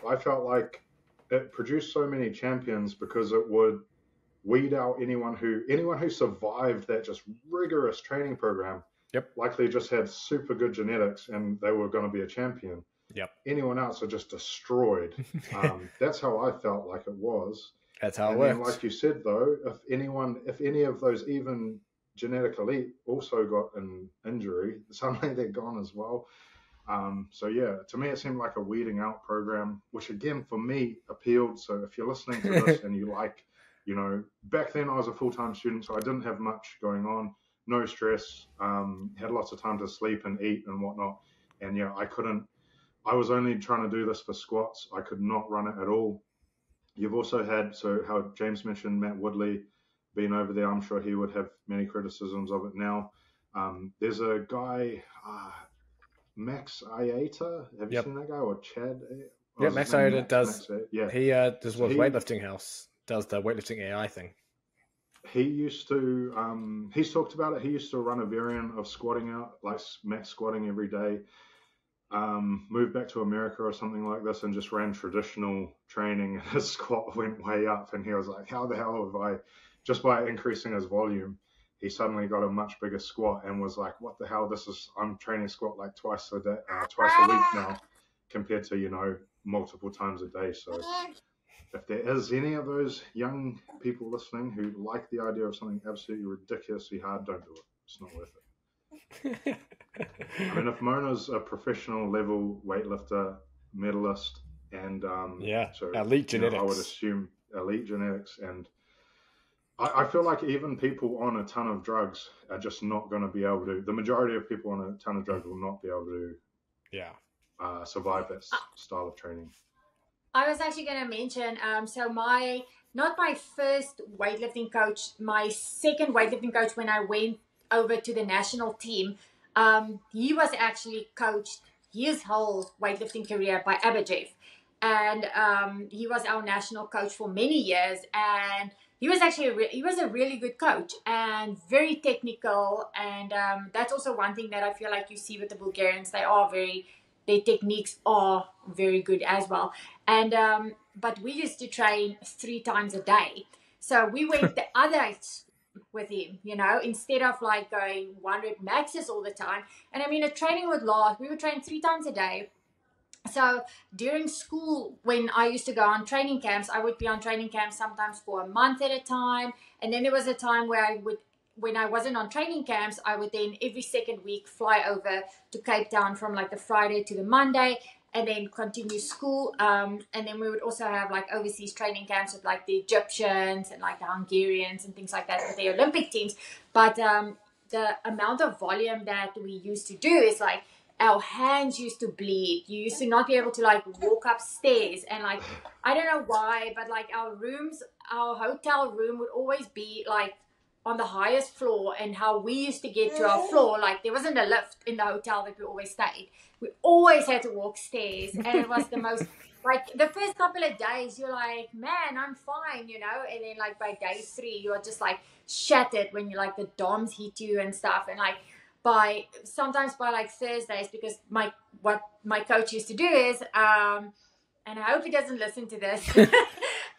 I felt like it produced so many champions because it would weed out anyone who survived that just rigorous training program. Yep. Likely just had super good genetics and they were going to be a champion. Yep. Anyone else are just destroyed. That's how I felt like it was. That's how it works. works. Like you said, though, if any of those even genetic elite also got an injury, suddenly they're gone as well. So yeah, to me it seemed like a weeding out program, which again for me appealed. So if you're listening to this and you like, back then I was a full-time student, so I didn't have much going on, no stress, had lots of time to sleep and eat and whatnot. And yeah, I was only trying to do this for squats. I could not run it at all. You've also had, so how James mentioned Matt Woodley being over there, I'm sure he would have many criticisms of it now. There's a guy, Max Ayata. Have you seen that guy? Or Chad? Yeah, Max Ayata does. Yeah, he does Weightlifting House, does the weightlifting AI thing. He used to, he's talked about it. He used to run a variant of squatting out, like max squatting every day. Moved back to America or something like this and just ran traditional training, and his squat went way up. And he was like, how the hell have I, just by increasing his volume, he suddenly got a much bigger squat and was like, what the hell, I'm training squat like twice a week now compared to, multiple times a day. So if there is any of those young people listening who like the idea of something absolutely ridiculously hard, don't do it. It's not worth it. I mean, if Mona's a professional level weightlifter, medalist, and so elite genetics, I would assume elite genetics, and I feel like even people on a ton of drugs are just not going to be able to. The majority of people on a ton of drugs will not be able to. Survive that style of training. I was actually going to mention, so not my first weightlifting coach, my second weightlifting coach when I went over to the national team, he was actually coached his whole weightlifting career by Abajev. And he was our national coach for many years. And he was actually he was a really good coach and very technical. And that's also one thing that I feel like you see with the Bulgarians. Their techniques are very good as well. And but we used to train 3 times a day. So we went the other with him, you know, instead of like going 100 maxes all the time. And I mean, a training would last, we would train 3 times a day. So during school, when I used to go on training camps, I would be on training camps sometimes for a month at a time. And then there was a time where when I wasn't on training camps, I would then every second week fly over to Cape Town from like the Friday to the Monday, and then continue school. And then we would also have like overseas training camps with like the Egyptians and like the Hungarians and things like that with the Olympic teams. But the amount of volume that we used to do is like, our hands used to bleed. You used to not be able to like walk upstairs, and like, I don't know why, but like our hotel room would always be like on the highest floor, and how we used to get to our floor, like there wasn't a lift in the hotel that we always stayed. We always had to walk stairs, and it was the most like the first couple of days you're like, man, I'm fine, you know, and then like by day 3 you're just like shattered when you like the DOMs hit you and stuff. And like sometimes by like Thursdays, because what my coach used to do is and I hope he doesn't listen to this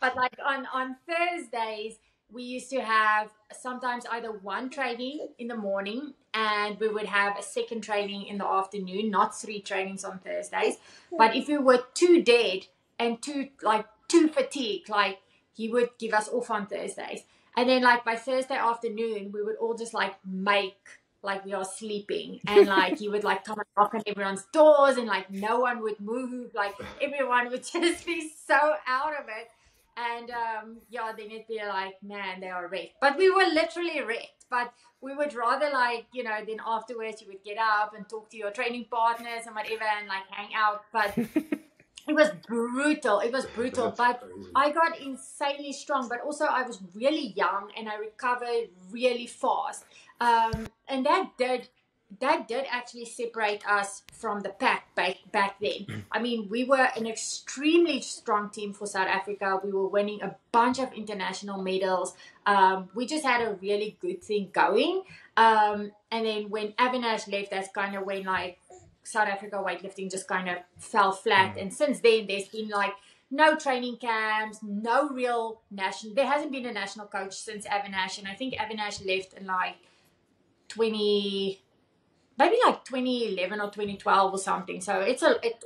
but like on Thursdays we used to have sometimes either one training in the morning, and we would have a second training in the afternoon, not 3 trainings on Thursdays. But if we were too dead and too fatigued, like he would give us off on Thursdays. And then like by Thursday afternoon, we would all just like make like we are sleeping, and like he would like come and knock on everyone's doors, and like no one would move, like everyone would just be so out of it. And yeah, then it'd be like, man, they are wrecked. But we were literally wrecked. But we would rather like, you know, then afterwards you would get up and talk to your training partners and whatever, and like hang out. But it was brutal. It was brutal. But crazy. I got insanely strong. But also I was really young, and I recovered really fast. And that did actually separate us from the pack back then. I mean, we were an extremely strong team for South Africa. We were winning a bunch of international medals. We just had a really good thing going. And then when Avinash left, that's kind of when like South Africa weightlifting just kind of fell flat. And since then, there's been like no training camps, no real national. There hasn't been a national coach since Avinash, and I think Avinash left in like maybe like 2011 or 2012 or something. So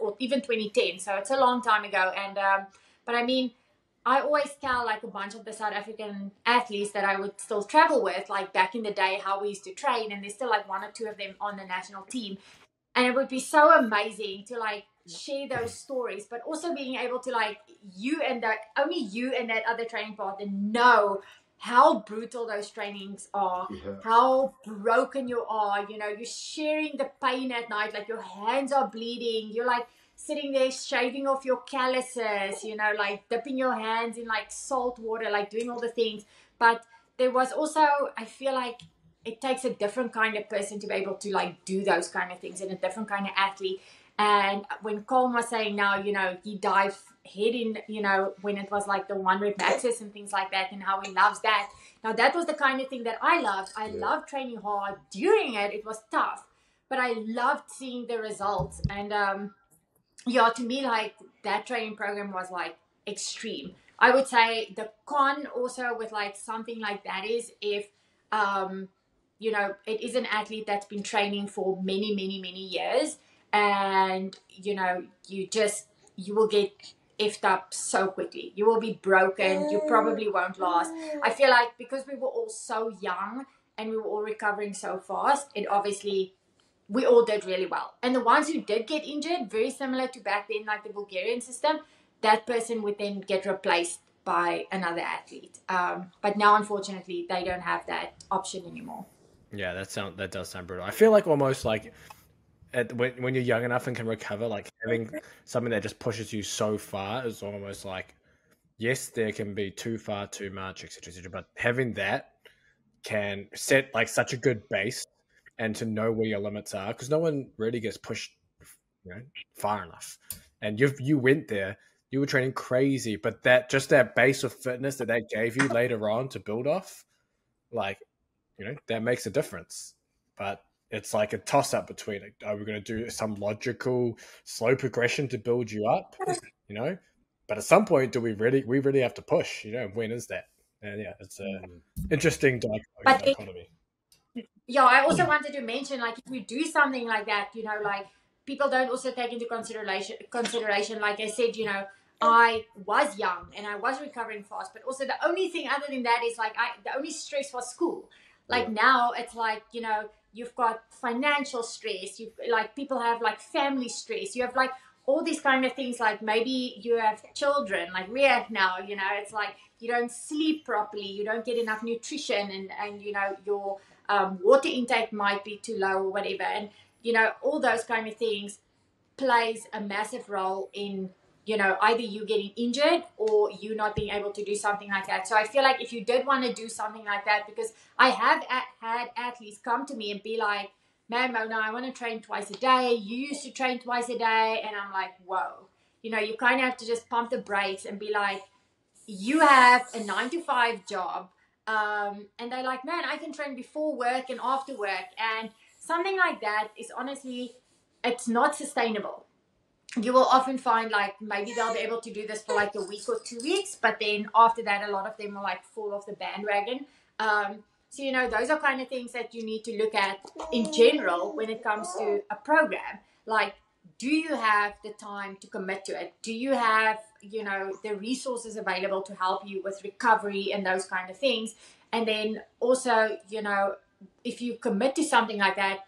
or even 2010. So it's a long time ago. And but I mean, I always tell like a bunch of the South African athletes that I would still travel with, like back in the day, how we used to train, and there's still like 1 or 2 of them on the national team. And it would be so amazing to like share those stories, but also being able to like only you and that other training partner know how brutal those trainings are, how broken you are, you know, you're sharing the pain at night, like your hands are bleeding, you're like sitting there shaving off your calluses, you know, like dipping your hands in like salt water, like doing all the things. But there was also, I feel like it takes a different kind of person to be able to like do those kind of things, and a different kind of athlete. And when Colm was saying now, you know, he dived head in, you know, when it was like the 100 maxes and things like that, and how he loves that. Now, that was the kind of thing that I loved. I loved training hard. During it, it was tough, but I loved seeing the results. And yeah, to me, like that training program was like extreme. I would say the con also with like something like that is if, you know, it is an athlete that's been training for many, many, many years. And you know, you will get effed up so quickly. You will be broken. You probably won't last. I feel like because we were all so young and we were all recovering so fast, we all did really well. And the ones who did get injured, very similar to back then, like the Bulgarian system, that person would then get replaced by another athlete. But now, unfortunately, they don't have that option anymore. Yeah, that does sound brutal. I feel like almost like when you're young enough and can recover, like having something that just pushes you so far is almost like, yes, there can be too far, too much, etc., but having that can set like such a good base, and to know where your limits are, because no one really gets pushed, you know, far enough. And you went there, you were training crazy, but that base of fitness that gave you later on to build off, like, you know, that makes a difference. But it's like a toss-up between, are we going to do some logical, slow progression to build you up, you know? But at some point, we really have to push, you know? When is that? And yeah, it's a interesting But dichotomy. yeah, I also wanted to mention, like, if we do something like that, you know, like, people don't also take into consideration, like I said, you know, I was young and I was recovering fast, but also the only thing other than that is like the only stress was school. Like now it's like, you know, you've got financial stress, you like people have like family stress, you have like all these kind of things, like maybe you have children like we have now, you know, it's like you don't sleep properly, you don't get enough nutrition, and you know, your water intake might be too low or whatever, and you know, all those kind of things plays a massive role in, you know, either you getting injured or you not being able to do something like that. So I feel like if you did want to do something like that, because I have had athletes come to me and be like, man, Mona, I want to train twice a day, you used to train twice a day, and I'm like, whoa, you know, you kind of have to just pump the brakes and be like, you have a 9 to 5 job, and they're like, man, I can train before work and after work, and something like that is honestly, it's not sustainable. You will often find like maybe they'll be able to do this for like a week or 2 weeks, but then after that, a lot of them will like fall off the bandwagon. So, you know, those are kind of things that you need to look at in general when it comes to a program. Like, do you have the time to commit to it? Do you have, you know, the resources available to help you with recovery and those kind of things? And then also, you know, if you commit to something like that,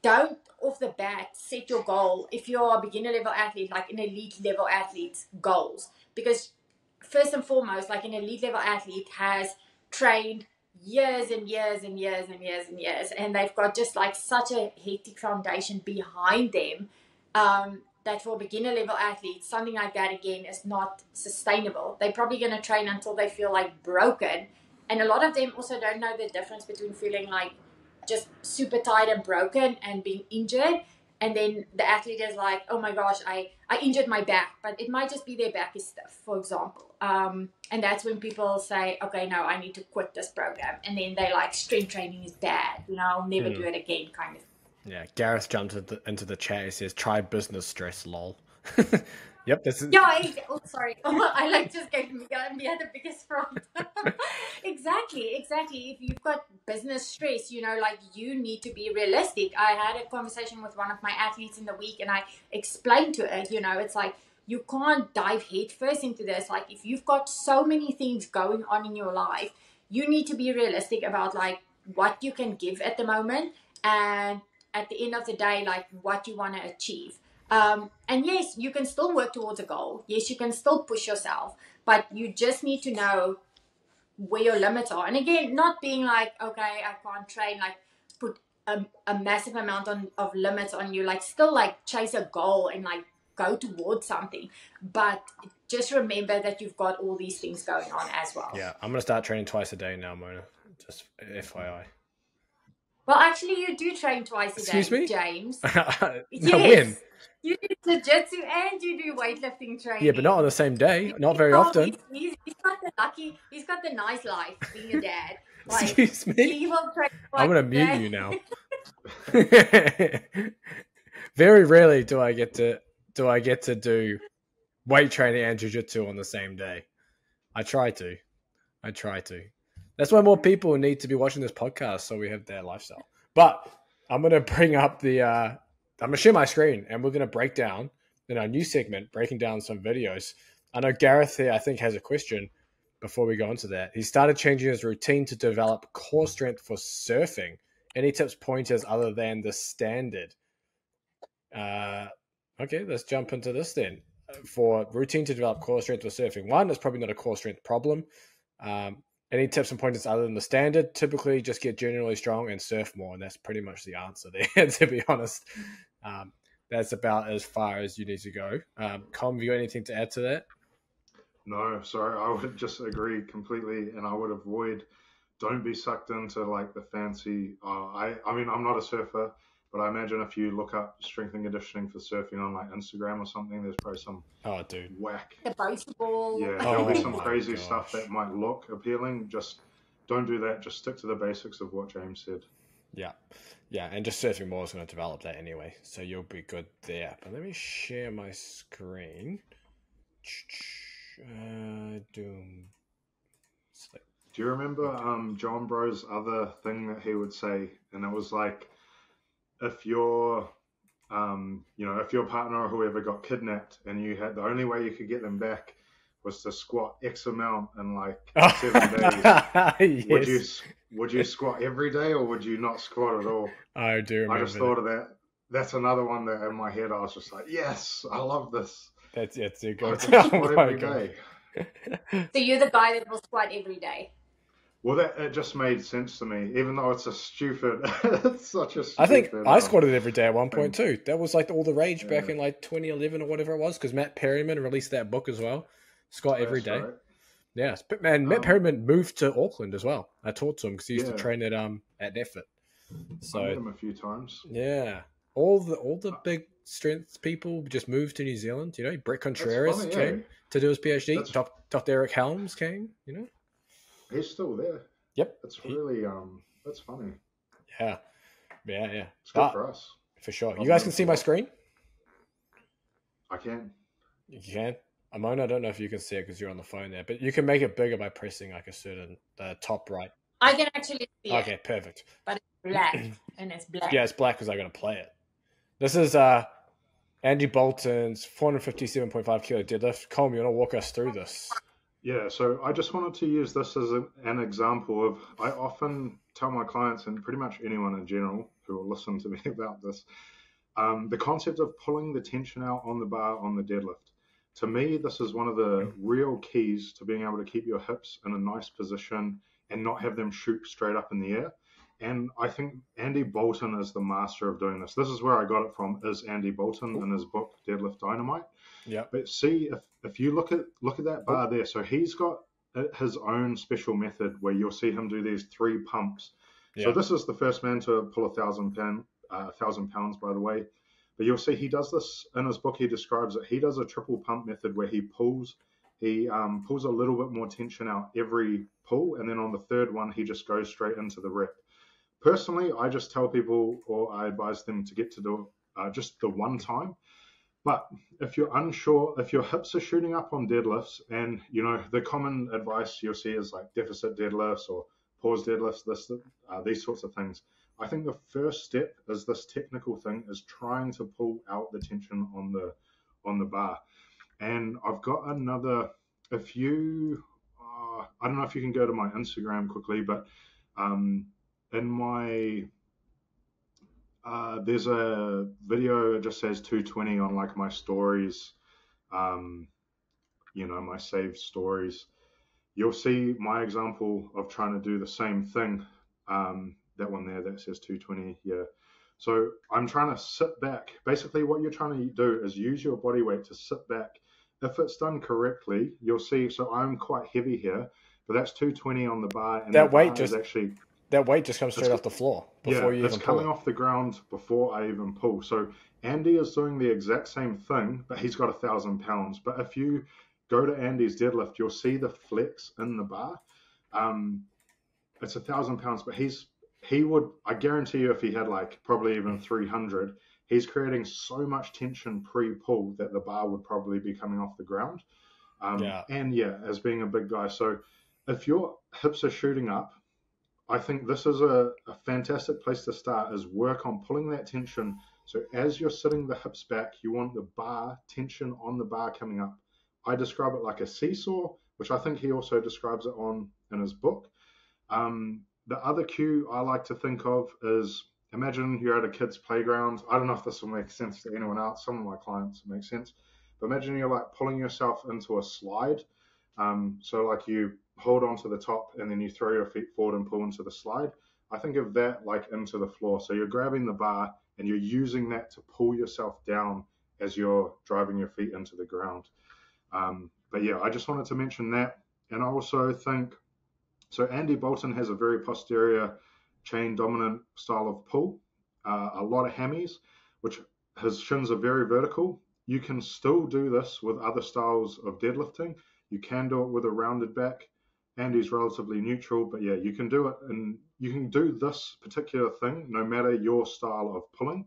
don't off the bat set your goal, if you're a beginner level athlete, like an elite level athlete's goals, because first and foremost, like an elite level athlete has trained years and years and years and years and years, and they've got just like such a hectic foundation behind them, that for beginner level athletes, something like that again is not sustainable. They're probably going to train until they feel like broken, and a lot of them also don't know the difference between feeling like just super tired and broken and being injured, and then the athlete is like, oh my gosh, I injured my back, but it might just be their back is stiff, for example, and that's when people say, okay, no, I need to quit this program, and then they like, strength training is bad, you know, I'll never do it again, kind of. Yeah, Gareth jumped into the chat. He says, "Try business stress, lol." Yep, this is. Yeah, sorry. I like just gave me the biggest front. Exactly. If you've got business stress, you know, like you need to be realistic. I had a conversation with one of my athletes in the week, and I explained to her, you know, it's like you can't dive head first into this. Like if you've got so many things going on in your life, you need to be realistic about like what you can give at the moment, and at the end of the day, like what you want to achieve. And yes, you can still work towards a goal. Yes, you can still push yourself, but you just need to know where your limits are. And again, not being like, okay, I can't train, like put a massive amount of limits on you, like still like chase a goal and like go towards something. But just remember that you've got all these things going on as well. Yeah, I'm going to start training twice a day now, Mona. Just FYI. Well, actually, you do train twice a day, Excuse me? James. No, Yes. when? You do jiu-jitsu and you do weightlifting training. Yeah, but not on the same day. Not very often. He's got the nice life being a dad. Like, Excuse me? he will train I'm going to twice a mute day. you now. Very rarely do I get to do weight training and jiu-jitsu on the same day. I try to. That's why more people need to be watching this podcast, so we have their lifestyle. But I'm going to bring up I'm going to share my screen, and we're going to break down in our new segment, breaking down some videos. I know Gareth here, I think, has a question before we go into that. He started changing his routine to develop core strength for surfing. Any tips, pointers other than the standard? Okay, let's jump into this then. For routine to develop core strength for surfing, one, it's probably not a core strength problem. Any tips and pointers other than the standard? Typically, just get generally strong and surf more, and that's pretty much the answer there, to be honest. That's about as far as you need to go. Com, have you got anything to add to that? No, sorry, I would just agree completely, and I would avoid, don't be sucked into like the fancy, I mean, I'm not a surfer, but I imagine if you look up strength and conditioning for surfing on like Instagram or something, there's probably some whack. The baseball. Yeah, there'll be some crazy stuff that might look appealing. Just don't do that. Just stick to the basics of what James said. Yeah, and just surfing more is going to develop that anyway, so you'll be good there. But let me share my screen. Select Do you remember John Bro's other thing that he would say? And it was like, if your if your partner or whoever got kidnapped and you had the only way you could get them back was to squat X amount in like 7 days, Yes. would you squat every day or would you not squat at all? I do I just remember thought of that. That's another one that in my head I was just like, yes, I love this. that. That's a I go can to. squat Oh my every God. day. So you're the guy that will squat every day. Well, that it just made sense to me, even though it's a stupid, it's such a I think stupid I squatted every day at one thing. point too. That was like all the rage back Yeah. in like 2011 or whatever it was, because Matt Perryman released that book as well. Squat every That's day. right. Yes, but man, Matt Perryman moved to Auckland as well. I talked to him because he used to Yeah. train at Netfit. I met So him a few times. yeah, all the big strength people just moved to New Zealand. You know, Brett Contreras funny, came to do his PhD. That's- Dr. Eric Helms came. You know. He's still there. Yep. It's really that's funny. Yeah. It's good for us. For sure. I've You guys can learned see a my lot. screen. I can. You can. Amona, I don't know if you can see it because you're on the phone there, but you can make it bigger by pressing like a certain top right. I can actually see Okay, it, perfect. but it's black and it's black. Yeah, it's black because I got to play it. This is Andy Bolton's 457.5 kilo deadlift. Colm, you want to walk us through this? Yeah, so I just wanted to use this as an example of, I often tell my clients and pretty much anyone in general who will listen to me about this, the concept of pulling the tension out on the bar on the deadlift. To me, this is one of the real keys to being able to keep your hips in a nice position and not have them shoot straight up in the air. And I think Andy Bolton is the master of doing this. This is where I got it from, is Andy Bolton in his book, Deadlift Dynamite. Yeah. But see, if you look at that bar there, so he's got his own special method where you'll see him do these 3 pumps. Yeah. So this is the first man to pull 1,000 pounds, by the way. But you'll see he does this in his book. He describes it. He does a triple pump method where he pulls a little bit more tension out every pull, and then on the third one he just goes straight into the rep. Personally, I just tell people, or I advise them to get to do it just the one time. But if you're unsure, if your hips are shooting up on deadlifts, and you know the common advice you'll see is like deficit deadlifts or pause deadlifts, these sorts of things. I think the first step is this technical thing is trying to pull out the tension on the bar. And I've got if you, I don't know if you can go to my Instagram quickly, but in my there's a video, it just says 220 on like my stories, my saved stories. You'll see my example of trying to do the same thing. That one there that says 220, yeah. So I'm trying to sit back. Basically what you're trying to do is use your body weight to sit back. If it's done correctly, you'll see, so I'm quite heavy here, but that's 220 on the bar, and that weight just comes straight off the floor before you even pull. It's coming off the ground before I even pull. So Andy is doing the exact same thing, but he's got 1,000 pounds. But if you go to Andy's deadlift, you'll see the flex in the bar. It's 1,000 pounds, but he would, I guarantee you, if he had like probably even 300, he's creating so much tension pre-pull that the bar would probably be coming off the ground. And yeah, as being a big guy. So if your hips are shooting up, I think this is a fantastic place to start, is work on pulling that tension. So as you're sitting the hips back, you want the bar, tension on the bar coming up. I describe it like a seesaw, which I think he also describes it in his book. The other cue I like to think of is, imagine you're at a kid's playground. I don't know if this will make sense to anyone else. Some of my clients, it makes sense. But imagine you're like pulling yourself into a slide. So like you hold onto the top and then you throw your feet forward and pull into the slide. I think of that like into the floor. So you're grabbing the bar and you're using that to pull yourself down as you're driving your feet into the ground. But yeah, I just wanted to mention that. And I also think, so Andy Bolton has a very posterior chain dominant style of pull, a lot of hammies, which his shins are very vertical. You can still do this with other styles of deadlifting. You can do it with a rounded back. Andy's relatively neutral, but yeah, you can do it, and you can do this particular thing no matter your style of pulling.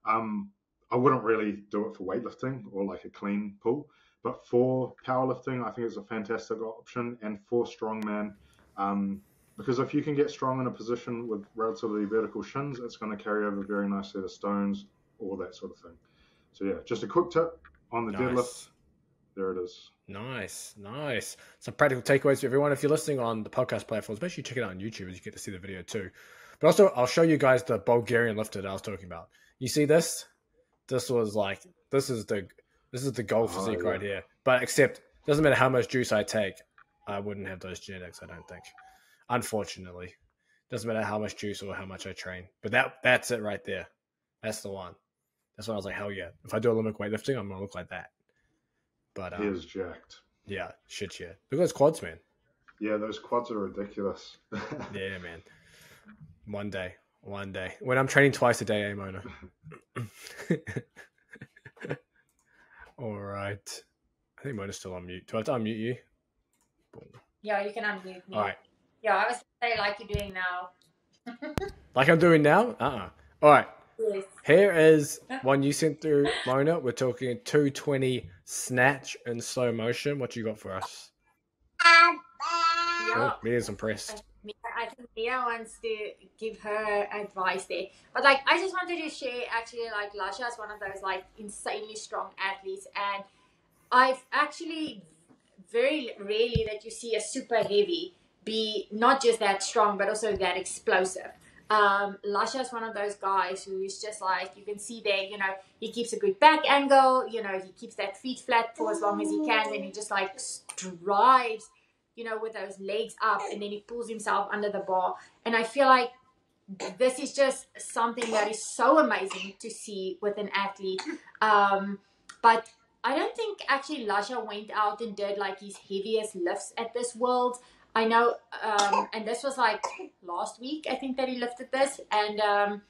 I wouldn't really do it for weightlifting or like a clean pull, but for powerlifting, I think it's a fantastic option. And for strongman, Because if you can get strong in a position with relatively vertical shins, it's going to carry over very nicely to stones, all that sort of thing. So yeah, just a quick tip on the deadlift. There it is. Nice. Some practical takeaways for everyone. If you're listening on the podcast platforms, make sure you check it out on YouTube as you get to see the video too. But also, I'll show you guys the Bulgarian lifter that I was talking about. You see this? This is the goal physique right here. But except, doesn't matter how much juice I take, I wouldn't have those genetics, I don't think. Unfortunately. Doesn't matter how much juice or how much I train. But that's it right there. That's the one. That's when I was like, hell yeah. If I do Olympic weightlifting, I'm going to look like that. But he is jacked. Yeah, shit, yeah. Look at those quads, man. Yeah, those quads are ridiculous. Yeah, man. One day. When I'm training twice a day, Mona. All right. I think Mona's still on mute. Do I have to unmute you? Boom. Yeah, you can unmute me. All right. Yeah, I was going to say like you're doing now. Like I'm doing now? All right. Yes. Here is one you sent through, Mona. We're talking 220 snatch in slow motion. What you got for us? Yeah. Mia's impressed. I think Mia wants to give her advice there. But like I just wanted to share actually like Lasha is one of those like insanely strong athletes, and I've actually very rarely that you see a super heavy be not just that strong but also that explosive. Lasha is one of those guys who is just like, you can see there, he keeps a good back angle, he keeps that feet flat for as long as he can, and he just like drives, with those legs up, and then he pulls himself under the bar. And I feel like this is just something that is so amazing to see with an athlete. But I don't think actually Lasha went out and did like his heaviest lifts at this World. I know, and this was like last week, I think, that he lifted this. And,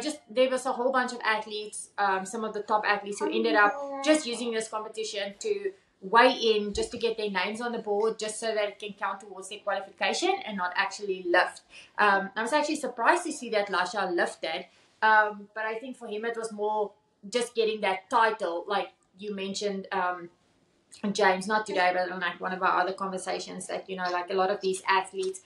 just there was a whole bunch of athletes, some of the top athletes who ended up just using this competition to weigh in, just to get their names on the board, just so that it can count towards their qualification and not actually lift. I was actually surprised to see that Lasha lifted. But I think for him, it was more just getting that title, like you mentioned, James, not today, but on like one of our other conversations, that like a lot of these athletes,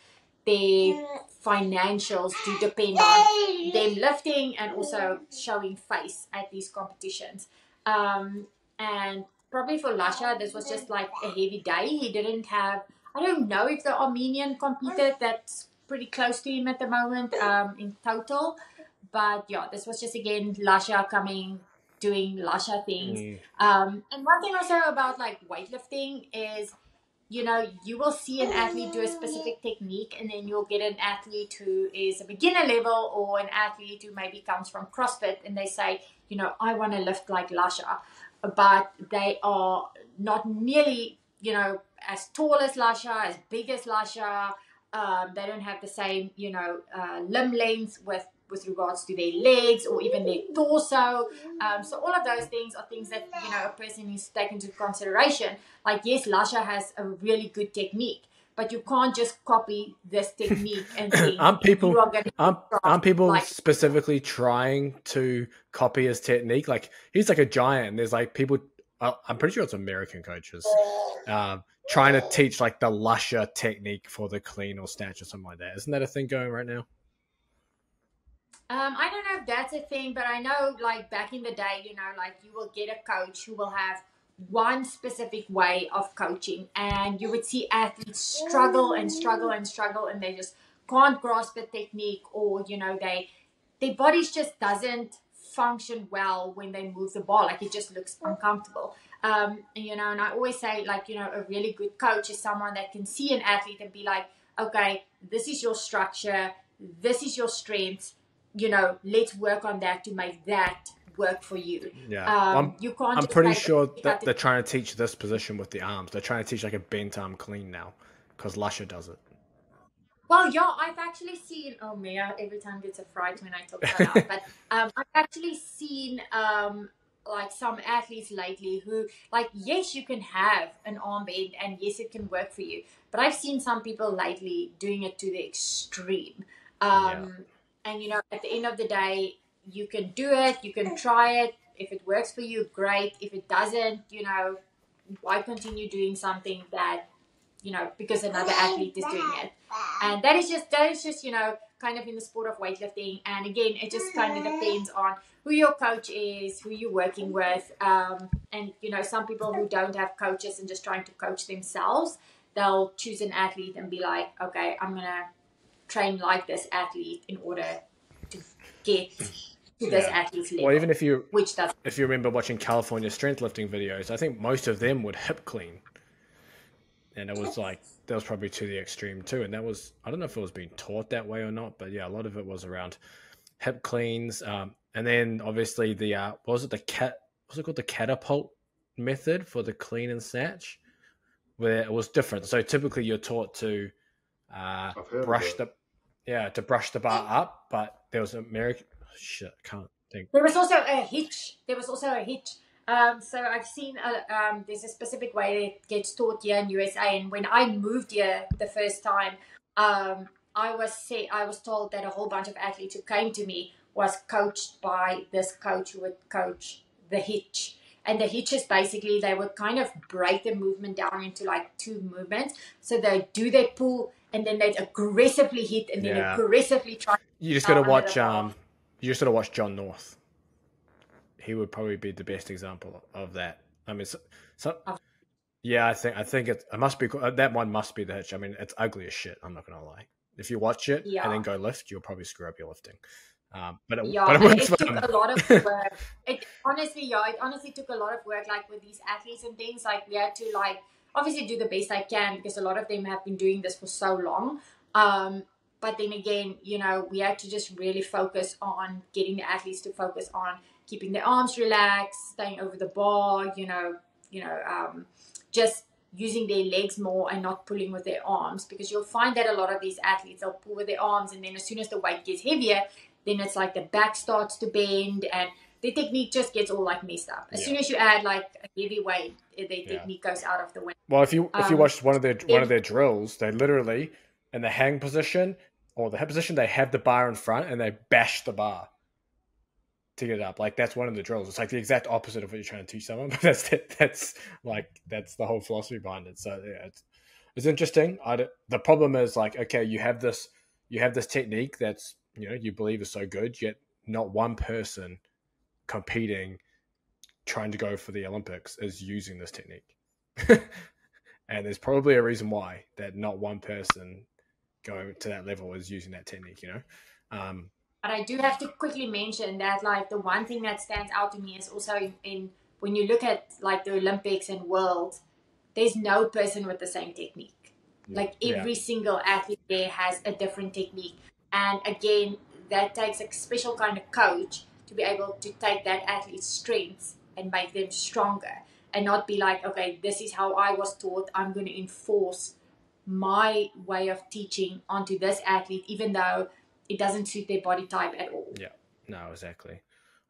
their financials do depend on them lifting and also showing face at these competitions. And probably for Lasha, this was just like a heavy day. He didn't have, I don't know if the Armenian competed, that's pretty close to him at the moment in total. But yeah, this was just again Lasha doing Lasha things. And one thing also about like weightlifting is, you will see an athlete do a specific technique, and then you'll get an athlete who is a beginner level, or an athlete who maybe comes from CrossFit, and they say, I want to lift like Lasha, but they are not nearly, as tall as Lasha, as big as Lasha. They don't have the same, limb length with regards to their legs or even their torso. So all of those things are things that, a person needs to take into consideration. Like, yes, Lasha has a really good technique, but you can't just copy this technique and think aren't people like, specifically trying to copy his technique? Like, he's like a giant, and there's like people, I'm pretty sure it's American coaches, trying to teach like the Lasha technique for the clean or snatch or something like that. Isn't that a thing going right now? I don't know if that's a thing, but I know like back in the day, like you will get a coach who will have one specific way of coaching, and you would see athletes struggle and struggle and struggle, and they just can't grasp the technique, or, their bodies just doesn't function well when they move the ball. Like, it just looks uncomfortable. And I always say, like, a really good coach is someone that can see an athlete and be like, okay, this is your structure, this is your strength, let's work on that to make that work for you. Yeah. You can't. I'm pretty sure that they're trying to teach this position with the arms. They're trying to teach like a bent arm clean now, because Lasha does it. Well, yeah, I've actually seen. Oh, Mia every time gets a fright when I talk that out. But I've actually seen like some athletes lately who, like, yes, you can have an arm bend, and yes, it can work for you. But I've seen some people lately doing it to the extreme. And, at the end of the day, you can do it, you can try it. If it works for you, great. If it doesn't, why continue doing something that because another athlete is doing it. And that is just, kind of in the sport of weightlifting. And again, it just kind of depends on who your coach is, who you're working with. And, some people who don't have coaches and just trying to coach themselves, they'll choose an athlete and be like, okay, I'm going to train like this athlete in order to get to this athlete's level. Well, even if you if you remember watching California strength lifting videos, I think most of them would hip clean. And it was like, that was probably to the extreme too. And that was, I don't know if it was being taught that way or not, but yeah, a lot of it was around hip cleans. And then obviously what was it called the catapult method for the clean and snatch, where it was different. So typically you're taught to brush the bar up, but there was I can't think. There was also a hitch. So I've seen there's a specific way it gets taught here in USA. And when I moved here the first time, I was told that a whole bunch of athletes who came to me was coached by this coach who would coach the hitch. And the hitch is basically, they would kind of break the movement down into like 2 movements. So they do their pull and then they'd aggressively hit and then aggressively try. You just got to watch. You just got to watch John North. He would probably be the best example of that. I mean, I think it must be, that one must be the hitch. I mean, it's ugly as shit. I'm not gonna lie. If you watch it and then go lift, you'll probably screw up your lifting. But it took a lot of work. It honestly took a lot of work, like with these athletes and things. Like we had to obviously do the best I can because a lot of them have been doing this for so long. But then again, we had to just really focus on getting the athletes to focus on keeping their arms relaxed, staying over the bar, just using their legs more and not pulling with their arms, because you'll find that a lot of these athletes, they'll pull with their arms, and then as soon as the weight gets heavier, then it's like the back starts to bend and the technique just gets all messed up. As soon as you add a heavy weight, their technique goes out of the window. Well, if you watch one of their drills, they literally, in the hang position or the hip position, they have the bar in front and they bash the bar to get it up. That's one of the drills. It's the exact opposite of what you're trying to teach someone, but that's the whole philosophy behind it. So yeah, it's interesting. The problem is okay, you have this technique that's you believe is so good, yet not one person competing, trying to go for the Olympics, is using this technique. And there's probably a reason why that not one person going to that level is using that technique. But I do have to quickly mention that the one thing that stands out to me is also in when you look at the Olympics and Worlds, there's no person with the same technique. Every single athlete there has a different technique. And again, that takes a special kind of coach to be able to take that athlete's strengths and make them stronger, and not be okay, this is how I was taught, I'm going to enforce my way of teaching onto this athlete, even though it doesn't suit their body type at all. Yeah, no, exactly.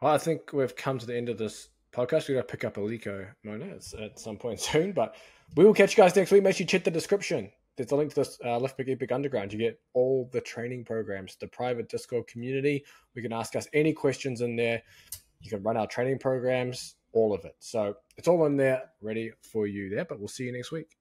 Well, I think we've come to the end of this podcast. We're going to pick up Aliko Mona at some point soon, but we will catch you guys next week. Make sure you check the description. There's a link to this Lift Big Epic Underground. You get all the training programs, the private Discord community. We can ask us any questions in there. You can run our training programs, all of it. So it's all in there, ready for you there, but we'll see you next week.